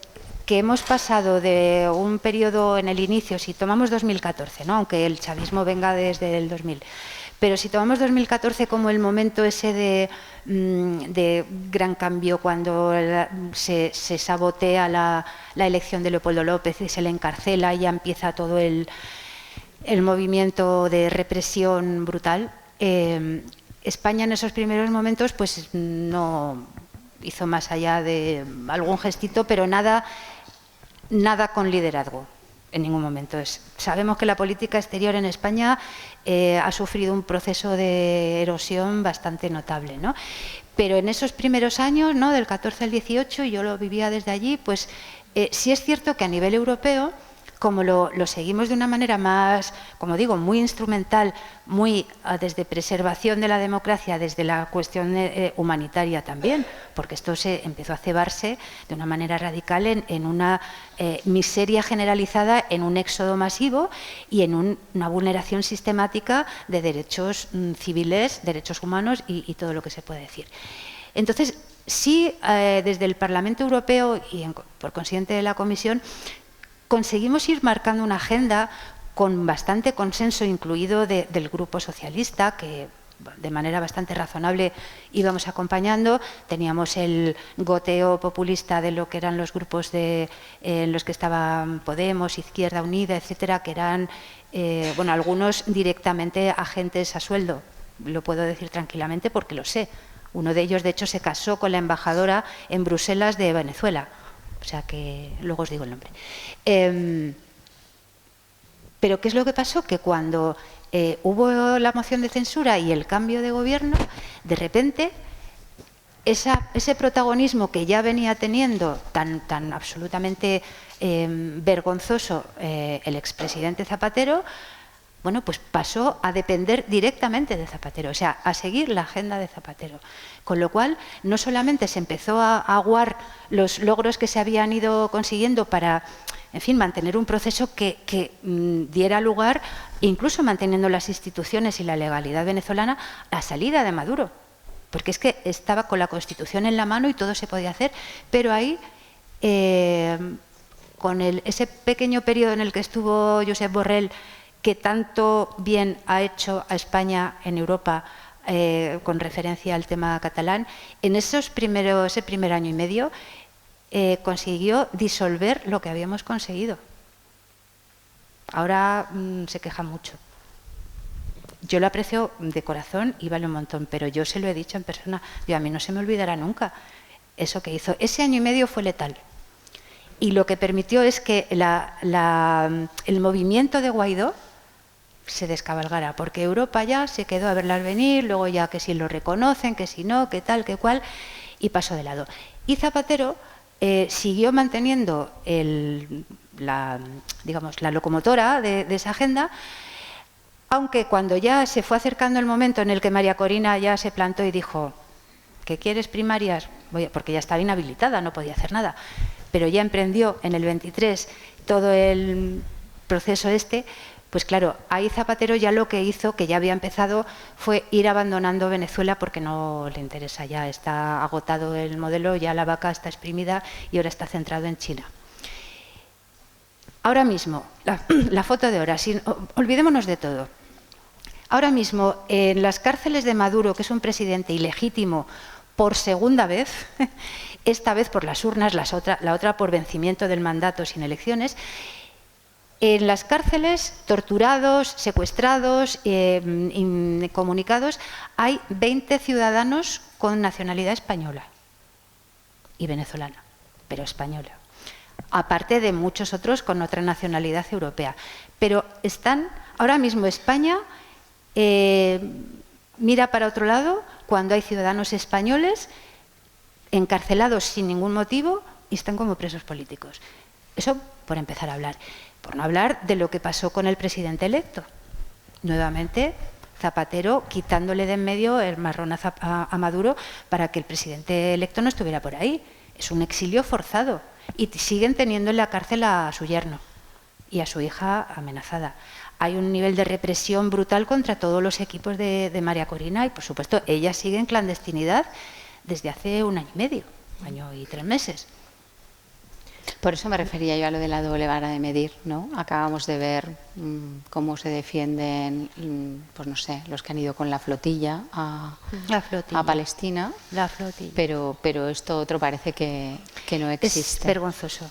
hemos pasado de un periodo en el inicio, si tomamos 2014, ¿no? Aunque el chavismo venga desde el 2000, pero si tomamos 2014 como el momento ese de gran cambio, cuando se sabotea la elección de Leopoldo López y se le encarcela y ya empieza todo el movimiento de represión brutal, España en esos primeros momentos pues no hizo más allá de algún gestito, pero nada con liderazgo. En ningún momento. Sabemos que la política exterior en España ha sufrido un proceso de erosión bastante notable, ¿no? Pero en esos primeros años, ¿no? Del 14 al 18, y yo lo vivía desde allí, pues sí es cierto que a nivel europeo, como lo seguimos de una manera más, como digo, muy instrumental, muy desde preservación de la democracia, desde la cuestión humanitaria también, porque esto se empezó a cebarse de una manera radical en una miseria generalizada, en un éxodo masivo y en una vulneración sistemática de derechos civiles, derechos humanos y todo lo que se puede decir. Entonces, sí, desde el Parlamento Europeo y por consiguiente de la Comisión, conseguimos ir marcando una agenda con bastante consenso, incluido del Grupo Socialista, que de manera bastante razonable íbamos acompañando. Teníamos el goteo populista de lo que eran los grupos en los que estaban Podemos, Izquierda Unida, etcétera, que eran, bueno, algunos directamente agentes a sueldo. Lo puedo decir tranquilamente porque lo sé. Uno de ellos, de hecho, se casó con la embajadora en Bruselas de Venezuela. O sea que luego os digo el nombre. Pero ¿qué es lo que pasó? Que cuando hubo la moción de censura y el cambio de gobierno, de repente ese protagonismo que ya venía teniendo tan absolutamente vergonzoso el expresidente Zapatero, bueno, pues pasó a depender directamente de Zapatero, o sea, a seguir la agenda de Zapatero. Con lo cual, no solamente se empezó a aguar los logros que se habían ido consiguiendo para, en fin, mantener un proceso que diera lugar, incluso manteniendo las instituciones y la legalidad venezolana, a la salida de Maduro. Porque es que estaba con la Constitución en la mano y todo se podía hacer, pero ahí, con ese pequeño periodo en el que estuvo Josep Borrell, que tanto bien ha hecho a España en Europa con referencia al tema catalán, en ese primer año y medio consiguió disolver lo que habíamos conseguido. Ahora se queja mucho. Yo lo aprecio de corazón y vale un montón, pero yo se lo he dicho en persona, a mí no se me olvidará nunca eso que hizo. Ese año y medio fue letal. Y lo que permitió es que el movimiento de Guaidó se descabalgara, porque Europa ya se quedó a verlas venir, luego ya que si lo reconocen, que si no, que tal, que cual, y pasó de lado. Y Zapatero siguió manteniendo la locomotora de esa agenda, aunque cuando ya se fue acercando el momento en el que María Corina ya se plantó y dijo, ¿qué quieres primarias? Porque ya estaba inhabilitada, no podía hacer nada, pero ya emprendió en el 23 todo el proceso pues claro, ahí Zapatero ya lo que hizo, que ya había empezado, fue ir abandonando Venezuela porque no le interesa, ya está agotado el modelo, ya la vaca está exprimida y ahora está centrado en China. Ahora mismo, la foto de ahora, olvidémonos de todo. Ahora mismo, en las cárceles de Maduro, que es un presidente ilegítimo por segunda vez, esta vez por las urnas, la otra por vencimiento del mandato sin elecciones, en las cárceles, torturados, secuestrados, incomunicados, hay 20 ciudadanos con nacionalidad española y venezolana, pero española. Aparte de muchos otros con otra nacionalidad europea. Pero ahora mismo España mira para otro lado cuando hay ciudadanos españoles encarcelados sin ningún motivo y están como presos políticos. Eso por empezar a hablar. Por no hablar de lo que pasó con el presidente electo. Nuevamente, Zapatero quitándole de en medio el marrón a Maduro para que el presidente electo no estuviera por ahí. Es un exilio forzado. Y siguen teniendo en la cárcel a su yerno y a su hija amenazada. Hay un nivel de represión brutal contra todos los equipos de María Corina y, por supuesto, ella sigue en clandestinidad desde hace un año y medio, un año y 3 meses.
Por eso me refería yo a lo de la doble vara de medir, ¿no? Acabamos de ver cómo se defienden, pues no sé, los que han ido con la flotilla a Palestina.
La flotilla.
Pero esto otro parece que no existe.
Es vergonzoso.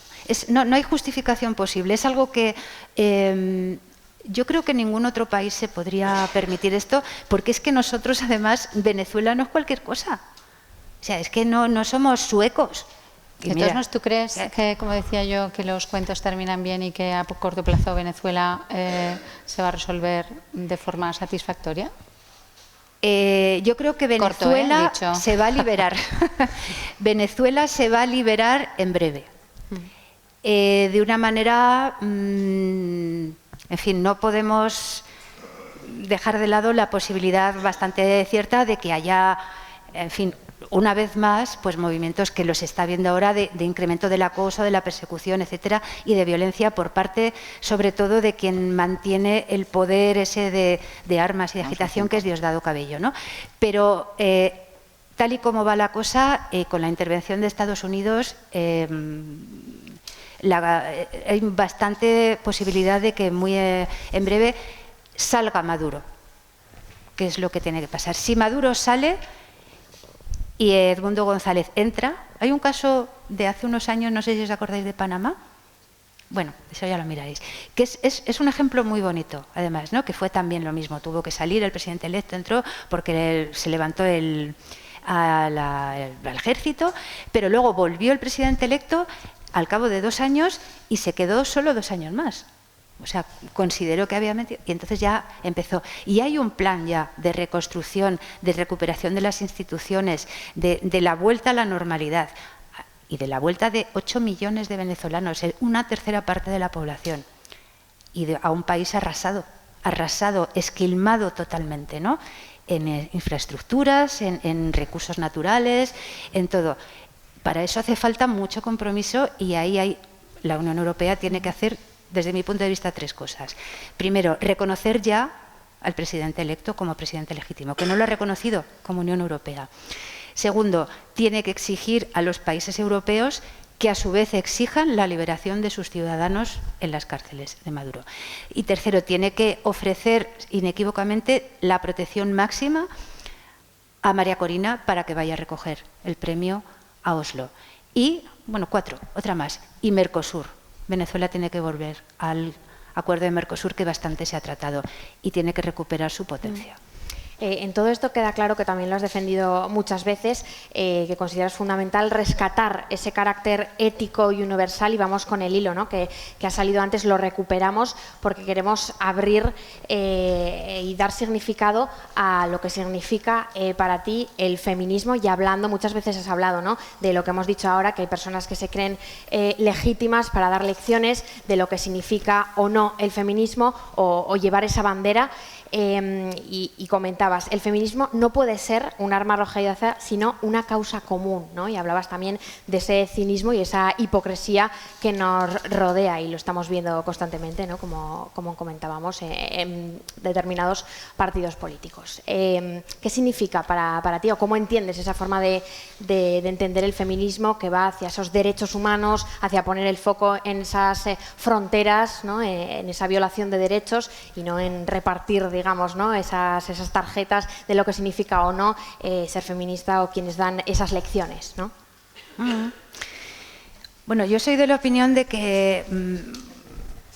No hay justificación posible. Es algo que yo creo que ningún otro país se podría permitir esto, porque es que nosotros, además, Venezuela no es cualquier cosa. O sea, es que no somos suecos.
Entonces, ¿tú crees que, como decía yo, que los cuentos terminan bien y que a corto plazo Venezuela se va a resolver de forma satisfactoria?
Yo creo que Venezuela se va a liberar. Venezuela se va a liberar en breve. De una manera, en fin, no podemos dejar de lado la posibilidad bastante cierta de que haya, en fin, una vez más, pues movimientos que los está viendo ahora de incremento del acoso, de la persecución, etcétera, y de violencia por parte, sobre todo, de quien mantiene el poder ese de armas y de agitación, que es Diosdado Cabello, ¿no? Pero tal y como va la cosa, con la intervención de Estados Unidos, hay bastante posibilidad de que muy en breve salga Maduro, que es lo que tiene que pasar. Si Maduro sale y Edmundo González entra, hay un caso de hace unos años, no sé si os acordáis, de Panamá. Bueno, eso ya lo miraréis. Que es un ejemplo muy bonito, además, ¿no? Que fue también lo mismo. Tuvo que salir el presidente electo, entró porque se levantó al ejército, pero luego volvió el presidente electo al cabo de 2 años y se quedó solo 2 años más. O sea, consideró que había metido y entonces ya empezó. Y hay un plan ya de reconstrucción, de recuperación de las instituciones, de la vuelta a la normalidad y de la vuelta de 8 millones de venezolanos, una tercera parte de la población, y a un país arrasado. arrasado, esquilmado totalmente, ¿no? En infraestructuras, en recursos naturales, en todo. Para eso hace falta mucho compromiso y ahí la Unión Europea tiene que hacer, desde mi punto de vista, 3 cosas. Primero, reconocer ya al presidente electo como presidente legítimo, que no lo ha reconocido como Unión Europea. Segundo, tiene que exigir a los países europeos que a su vez exijan la liberación de sus ciudadanos en las cárceles de Maduro. Y tercero, tiene que ofrecer inequívocamente la protección máxima a María Corina para que vaya a recoger el premio a Oslo. Y, bueno, 4, otra más, y Mercosur. Venezuela tiene que volver al acuerdo de Mercosur, que bastante se ha tratado, y tiene que recuperar su potencia.
En todo esto queda claro que también lo has defendido muchas veces, que consideras fundamental rescatar ese carácter ético y universal, y vamos con el hilo, ¿no? que ha salido antes, lo recuperamos porque queremos abrir y dar significado a lo que significa para ti el feminismo, y hablando, muchas veces has hablado, ¿no?, de lo que hemos dicho ahora, que hay personas que se creen legítimas para dar lecciones de lo que significa o no el feminismo o llevar esa bandera. Y comentabas, el feminismo no puede ser un arma arrojadiza, sino una causa común, ¿no? Y hablabas también de ese cinismo y esa hipocresía que nos rodea, y lo estamos viendo constantemente, ¿no?, como comentábamos, en determinados partidos políticos. ¿Qué significa para ti, o cómo entiendes esa forma de entender el feminismo que va hacia esos derechos humanos, hacia poner el foco en esas fronteras, ¿no?, en esa violación de derechos, y no en repartir, digamos, ¿no?, esas tarjetas de lo que significa o no ser feminista, o quienes dan esas lecciones, ¿no?
Bueno, yo soy de la opinión de que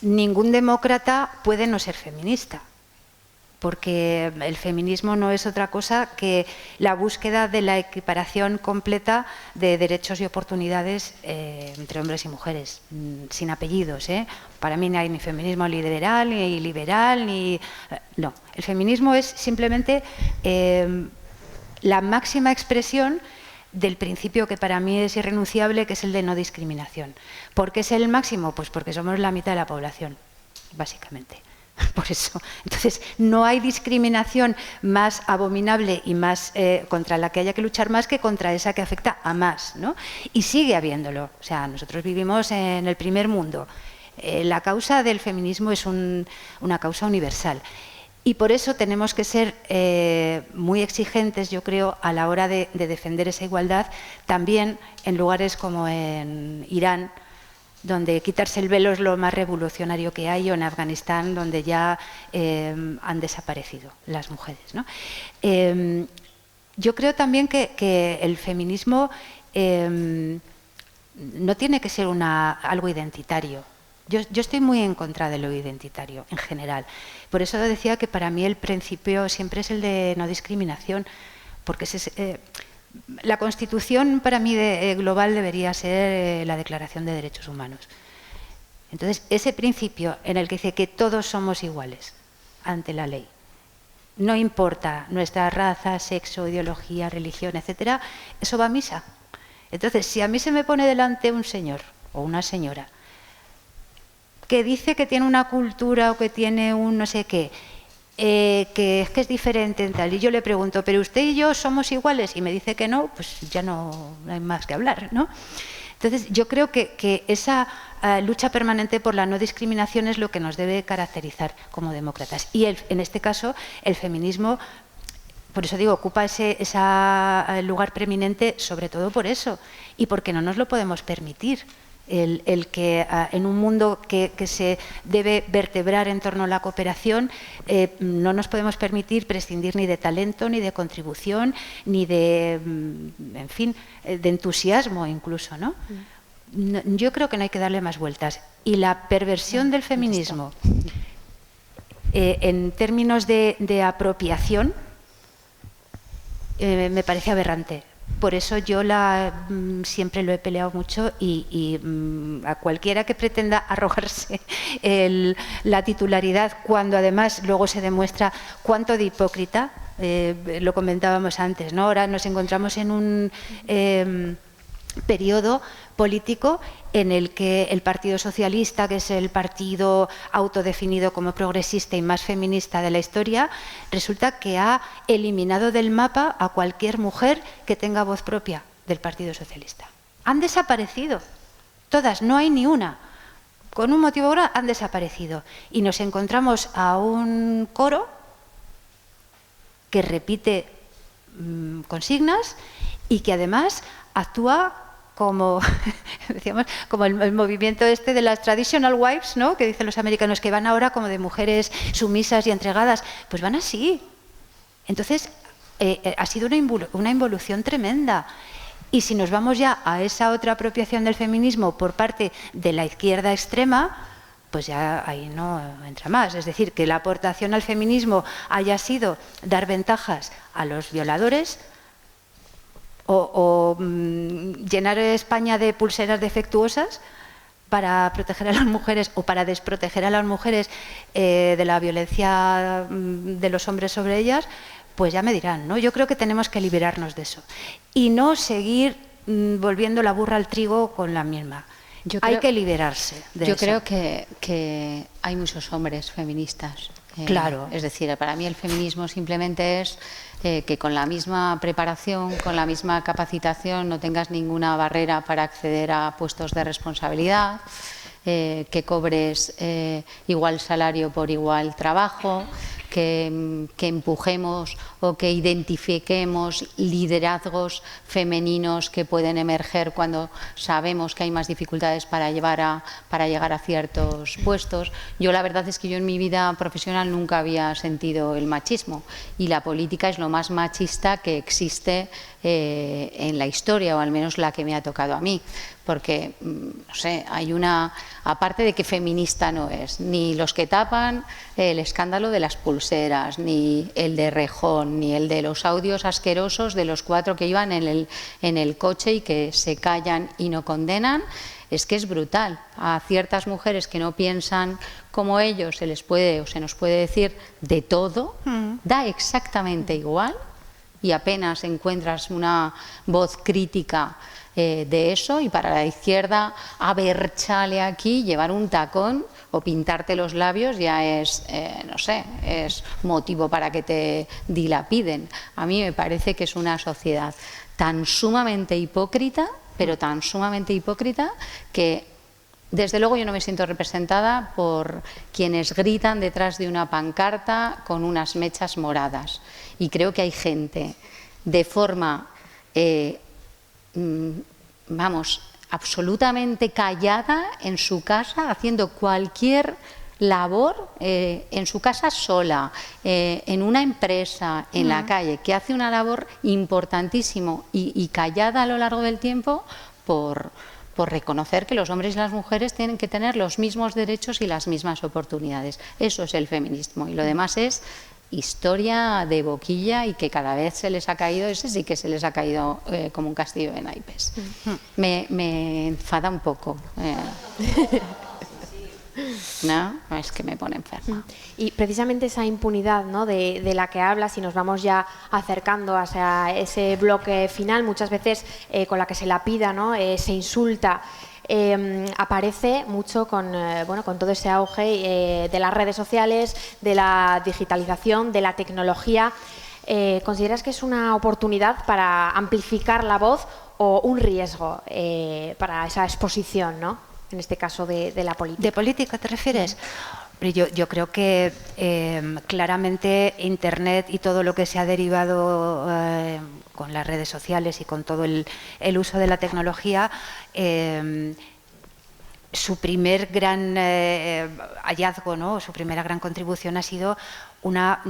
ningún demócrata puede no ser feminista, porque el feminismo no es otra cosa que la búsqueda de la equiparación completa de derechos y oportunidades entre hombres y mujeres, sin apellidos, ¿eh? Para mí no hay ni feminismo liberal, ni liberal, ni... No, el feminismo es simplemente la máxima expresión del principio que para mí es irrenunciable, que es el de no discriminación. ¿Por qué es el máximo? Pues porque somos la mitad de la población, básicamente. Por eso, entonces, no hay discriminación más abominable y más contra la que haya que luchar más que contra esa que afecta a más, ¿no? Y sigue habiéndolo. O sea, nosotros vivimos en el primer mundo. La causa del feminismo es una causa universal. Y por eso tenemos que ser muy exigentes, yo creo, a la hora de defender esa igualdad, también en lugares como en Irán, donde quitarse el velo es lo más revolucionario que hay, o en Afganistán, donde ya han desaparecido las mujeres, ¿no? Yo creo también que el feminismo no tiene que ser algo identitario. Yo estoy muy en contra de lo identitario, en general. Por eso decía que para mí el principio siempre es el de no discriminación, porque la Constitución para mí global debería ser la Declaración de Derechos Humanos. Entonces, ese principio en el que dice que todos somos iguales ante la ley, no importa nuestra raza, sexo, ideología, religión, etcétera, eso va a misa. Entonces, si a mí se me pone delante un señor o una señora que dice que tiene una cultura o que tiene un no sé qué, que es diferente en tal, y yo le pregunto, ¿pero usted y yo somos iguales? Y me dice que no, pues ya no hay más que hablar, ¿no? Entonces, yo creo que esa lucha permanente por la no discriminación es lo que nos debe caracterizar como demócratas. Y en este caso, el feminismo, por eso digo, ocupa ese lugar preeminente, sobre todo por eso, y porque no nos lo podemos permitir. El que en un mundo que se debe vertebrar en torno a la cooperación, no nos podemos permitir prescindir ni de talento, ni de contribución, ni de, en fin, de entusiasmo incluso, ¿no? Yo creo que no hay que darle más vueltas. Y la perversión del feminismo, en términos de apropiación, me parece aberrante. Por eso yo siempre lo he peleado mucho, y a cualquiera que pretenda arrojarse la titularidad, cuando además luego se demuestra cuánto de hipócrita, lo comentábamos antes, ¿no? Ahora nos encontramos en un periodo político en el que el Partido Socialista, que es el partido autodefinido como progresista y más feminista de la historia, resulta que ha eliminado del mapa a cualquier mujer que tenga voz propia del Partido Socialista. Han desaparecido, todas, no hay ni una. Con un motivo ahora han desaparecido. Y nos encontramos a un coro que repite consignas y que además actúa como, decíamos, como el movimiento este de las traditional wives, ¿no?, que dicen los americanos, que van ahora como de mujeres sumisas y entregadas. Pues van así. Entonces, ha sido una involución tremenda. Y si nos vamos ya a esa otra apropiación del feminismo por parte de la izquierda extrema, pues ya ahí no entra más. Es decir, que la aportación al feminismo haya sido dar ventajas a los violadores o llenar España de pulseras defectuosas para proteger a las mujeres o para desproteger a las mujeres de la violencia de los hombres sobre ellas, pues ya me dirán, ¿no? Yo creo que tenemos que liberarnos de eso y no seguir volviendo la burra al trigo con la misma. Hay que liberarse de eso.
Yo creo que hay muchos hombres feministas.
Claro.
Es decir, para mí el feminismo simplemente es que con la misma preparación, con la misma capacitación, no tengas ninguna barrera para acceder a puestos de responsabilidad, que cobres igual salario por igual trabajo, que empujemos o que identifiquemos liderazgos femeninos que pueden emerger cuando sabemos que hay más dificultades para llegar a ciertos puestos. Yo la verdad es que yo en mi vida profesional nunca había sentido el machismo y la política es lo más machista que existe en la historia, o al menos la que me ha tocado a mí. Porque, no sé, hay una... Aparte de que feminista no es, ni los que tapan el escándalo de las pulseras, ni el de Rejón, ni el de los audios asquerosos de los 4 que iban en el coche y que se callan y no condenan, es que es brutal. A ciertas mujeres que no piensan como ellos se les puede o se nos puede decir de todo, da exactamente igual y apenas encuentras una voz crítica de eso, y para la izquierda, a ver, chale aquí, llevar un tacón o pintarte los labios ya es, no sé, es motivo para que te dilapiden. A mí me parece que es una sociedad tan sumamente hipócrita, pero tan sumamente hipócrita, que desde luego yo no me siento representada por quienes gritan detrás de una pancarta con unas mechas moradas. Y creo que hay gente de forma... vamos, absolutamente callada en su casa, haciendo cualquier labor en su casa sola, en una empresa, en la calle, que hace una labor importantísima y callada a lo largo del tiempo por reconocer que los hombres y las mujeres tienen que tener los mismos derechos y las mismas oportunidades. Eso es el feminismo, y lo demás es historia de boquilla y que cada vez se les ha caído, ese sí que se les ha caído como un castillo de naipes. Me enfada un poco. No, es que me pone enferma.
Y precisamente esa impunidad, ¿no?, de la que hablas, y nos vamos ya acercando hacia ese bloque final, muchas veces con la que se lapida, ¿no?, se insulta. Aparece mucho con todo ese auge de las redes sociales, de la digitalización, de la tecnología. ¿Consideras que es una oportunidad para amplificar la voz o un riesgo para esa exposición, ¿no?, en este caso de la política?
¿De política te refieres? Yo creo que claramente Internet y todo lo que se ha derivado con las redes sociales y con todo el uso de la tecnología, su primer gran hallazgo, ¿no?, su primera gran contribución ha sido una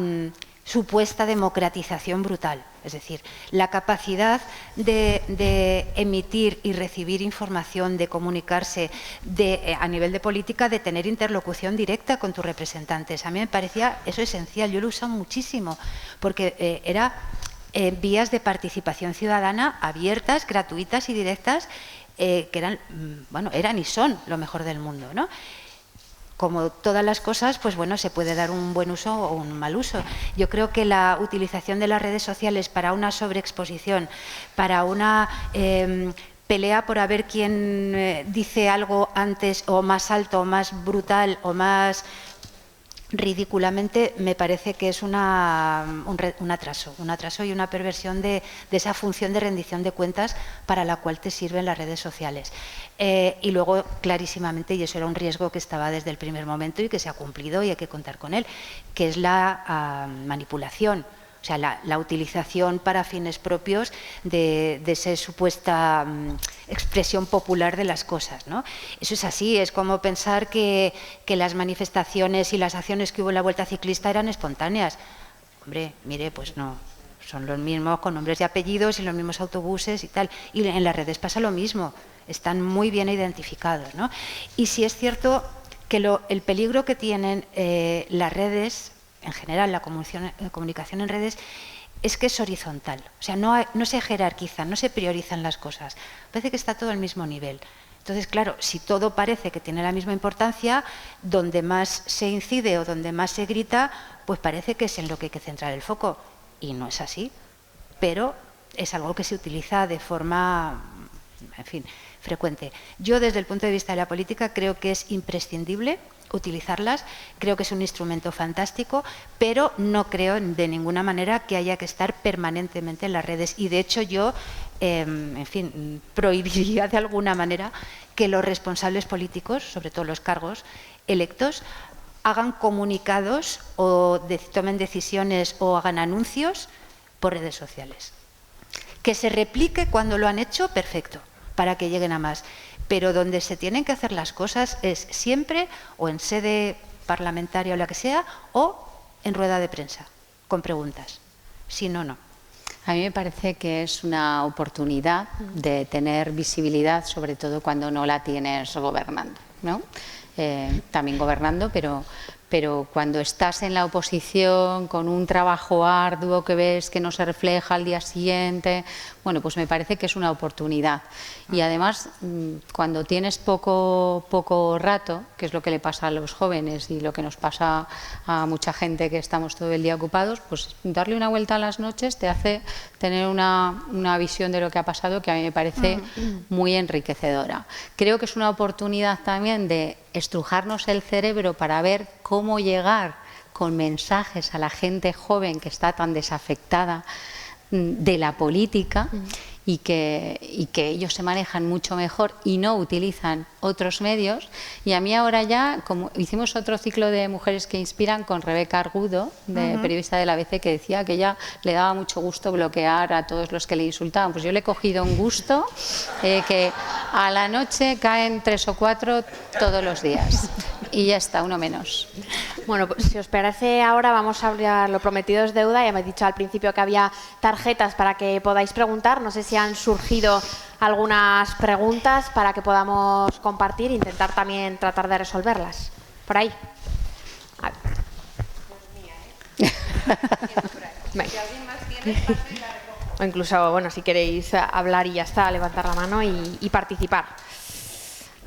supuesta democratización brutal. Es decir, la capacidad de emitir y recibir información, de comunicarse a nivel de política, de tener interlocución directa con tus representantes. A mí me parecía eso esencial, yo lo he usado muchísimo, porque era vías de participación ciudadana abiertas, gratuitas y directas, que eran y son lo mejor del mundo, ¿no? Como todas las cosas, pues bueno, se puede dar un buen uso o un mal uso. Yo creo que la utilización de las redes sociales para una sobreexposición, para una pelea por a ver quién dice algo antes o más alto o más brutal o más ridículamente, me parece que es un atraso y una perversión de esa función de rendición de cuentas para la cual te sirven las redes sociales. Y luego, clarísimamente, y eso era un riesgo que estaba desde el primer momento y que se ha cumplido y hay que contar con él, que es la manipulación. O sea, la utilización para fines propios de esa supuesta expresión popular de las cosas, ¿no? Eso es así, es como pensar que las manifestaciones y las acciones que hubo en la Vuelta Ciclista eran espontáneas. Hombre, mire, pues no, son los mismos con nombres y apellidos y los mismos autobuses y tal. Y en las redes pasa lo mismo, están muy bien identificados, ¿no? Y sí es cierto que el peligro que tienen las redes, en general la comunicación en redes, es que es horizontal, o sea, no se jerarquizan, no se priorizan las cosas, parece que está todo al mismo nivel. Entonces, claro, si todo parece que tiene la misma importancia, donde más se incide o donde más se grita, pues parece que es en lo que hay que centrar el foco, y no es así, pero es algo que se utiliza de forma, en fin, frecuente. Yo, desde el punto de vista de la política, creo que es imprescindible utilizarlas, creo que es un instrumento fantástico, pero no creo de ninguna manera que haya que estar permanentemente en las redes, y de hecho yo, en fin, prohibiría de alguna manera que los responsables políticos, sobre todo los cargos electos, hagan comunicados o tomen decisiones o hagan anuncios por redes sociales. Que se replique cuando lo han hecho, perfecto, para que lleguen a más. Pero donde se tienen que hacer las cosas es siempre o en sede parlamentaria o la que sea, o en rueda de prensa, con preguntas. Si no, no.
A mí me parece que es una oportunidad de tener visibilidad, sobre todo cuando no la tienes gobernando, ¿no? También gobernando, pero cuando estás en la oposición con un trabajo arduo que ves que no se refleja al día siguiente, bueno, pues me parece que es una oportunidad. Y además, cuando tienes poco rato, que es lo que le pasa a los jóvenes y lo que nos pasa a mucha gente que estamos todo el día ocupados, pues darle una vuelta a las noches te hace tener una visión de lo que ha pasado que a mí me parece muy enriquecedora. Creo que es una oportunidad también de estrujarnos el cerebro para ver cómo llegar con mensajes a la gente joven que está tan desafectada de la política y que ellos se manejan mucho mejor y no utilizan otros medios. Y a mí ahora ya, como hicimos otro ciclo de Mujeres que Inspiran con Rebeca Argudo, periodista de la ABC, que decía que ella le daba mucho gusto bloquear a todos los que le insultaban. Pues yo le he cogido un gusto que a la noche caen 3 o 4 todos los días. Y ya está, uno menos.
Bueno, pues si os parece, ahora vamos a hablar, lo prometido es deuda. Ya me he dicho al principio que había tarjetas para que podáis preguntar. No sé si han surgido algunas preguntas para que podamos compartir e intentar también tratar de resolverlas. Por ahí. A ver. O incluso, bueno, si queréis hablar y ya está, levantar la mano y participar.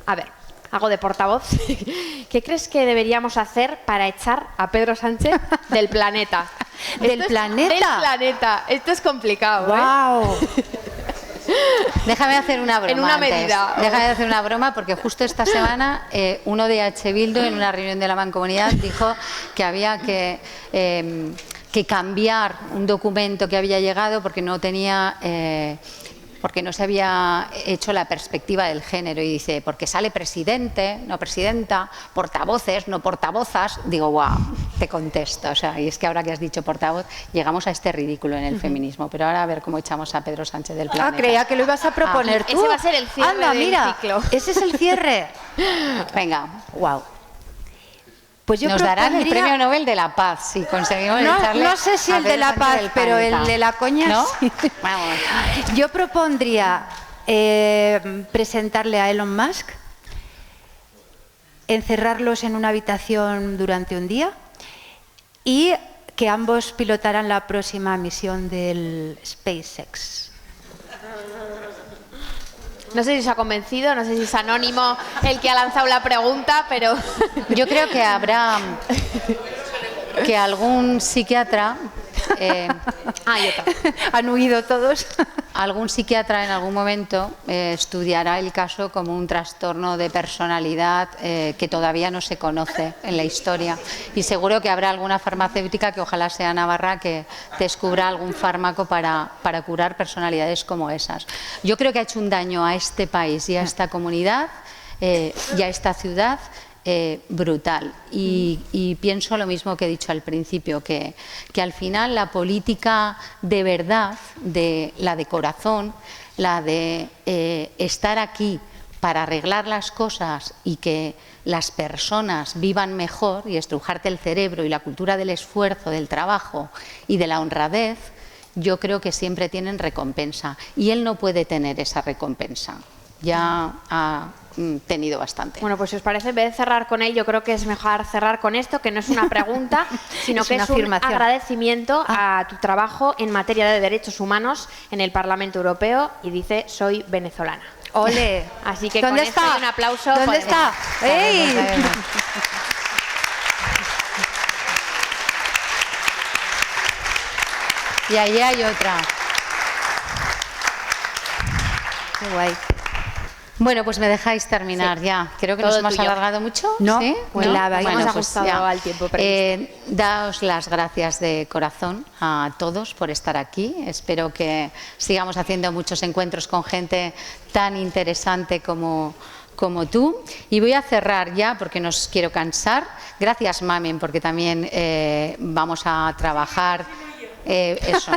A ver. Hago de portavoz. ¿Qué crees que deberíamos hacer para echar a Pedro Sánchez del planeta?
¿Del planeta?
Del planeta. Esto es complicado,
¡Wow!
Déjame hacer una broma.
En una
antes.
medida.
Déjame hacer una broma porque justo esta semana uno de H. Bildu en una reunión de la Mancomunidad dijo que había que cambiar un documento que había llegado porque no tenía... porque no se había hecho la perspectiva del género, y dice, porque sale presidente, no presidenta, portavoces, no portavozas. Digo, wow, te contesto. O sea, y es que ahora que has dicho portavoz, llegamos a este ridículo en el feminismo. Pero ahora a ver cómo echamos a Pedro Sánchez del planeta.
Creía que lo ibas a proponer tú.
Ese va a ser el cierre del ciclo.
Ese es el cierre.
Venga,
Wow. Pues yo
nos darán el Premio Nobel de la Paz si conseguimos echarle.
No sé si el de la paz, pero el de la coña,
¿no?
sí.
Vamos.
Yo propondría presentarle a Elon Musk, encerrarlos en una habitación durante un día y que ambos pilotaran la próxima misión del SpaceX.
No sé si os ha convencido, no sé si es anónimo el que ha lanzado la pregunta, pero...
Yo creo que habrá que algún psiquiatra...
Han huido todos.
algún psiquiatra en algún momento estudiará el caso como un trastorno de personalidad que todavía no se conoce en la historia, y seguro que habrá alguna farmacéutica, que ojalá sea navarra, que descubra algún fármaco para curar personalidades como esas. Yo creo que ha hecho un daño a este país y a esta comunidad y a esta ciudad brutal, y pienso lo mismo que he dicho al principio, que al final la política de verdad, la de corazón, la de estar aquí para arreglar las cosas y que las personas vivan mejor y estrujarte el cerebro, y la cultura del esfuerzo, del trabajo y de la honradez, yo creo que siempre tienen recompensa, y él no puede tener esa recompensa. Ya ha tenido bastante.
Bueno, pues si os parece, en vez de cerrar con él, yo creo que es mejor cerrar con esto, que no es una pregunta, sino que es un agradecimiento a tu trabajo en materia de derechos humanos en el Parlamento Europeo, y dice: soy venezolana.
¡Ole!
Así que
¿dónde
con
está?
esto, un aplauso.
¿Dónde está? ¡Ey!
Y ahí hay otra.
Qué guay.
Bueno, pues me dejáis terminar ya. Creo que
todo
nos hemos
tuyo.
alargado mucho.
No,
¿sí?
pues
¿no?
la habíamos
Bueno,
ajustado
ya.
al tiempo previsto.
Daos las gracias de corazón a todos por estar aquí. Espero que sigamos haciendo muchos encuentros con gente tan interesante como tú. Y voy a cerrar ya, porque no os quiero cansar. Gracias, Mamen, porque también vamos a trabajar. Eso,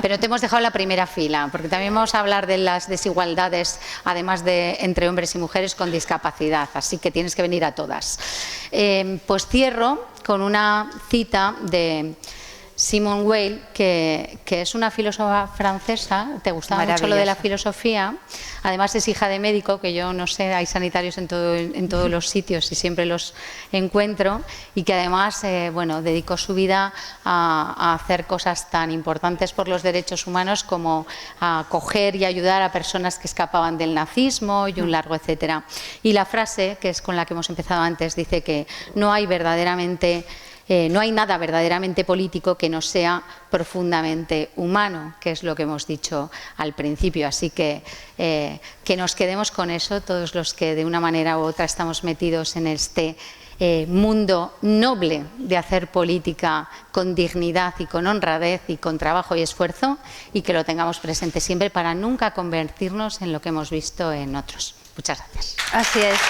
pero te hemos dejado en la primera fila, porque también vamos a hablar de las desigualdades, además de entre hombres y mujeres con discapacidad, así que tienes que venir a todas. Pues cierro con una cita de Simone Weil, que es una filósofa francesa. Te gustaba mucho lo de la filosofía. Además es hija de médico, que yo no sé, hay sanitarios en todos los sitios y siempre los encuentro, y que además bueno, dedicó su vida a hacer cosas tan importantes por los derechos humanos como a acoger y ayudar a personas que escapaban del nazismo y un largo etcétera. Y la frase, que es con la que hemos empezado antes, dice que no hay nada verdaderamente político que no sea profundamente humano, que es lo que hemos dicho al principio. Así que nos quedemos con eso, todos los que de una manera u otra estamos metidos en este mundo noble de hacer política con dignidad y con honradez y con trabajo y esfuerzo, y que lo tengamos presente siempre para nunca convertirnos en lo que hemos visto en otros. Muchas gracias.
Así es.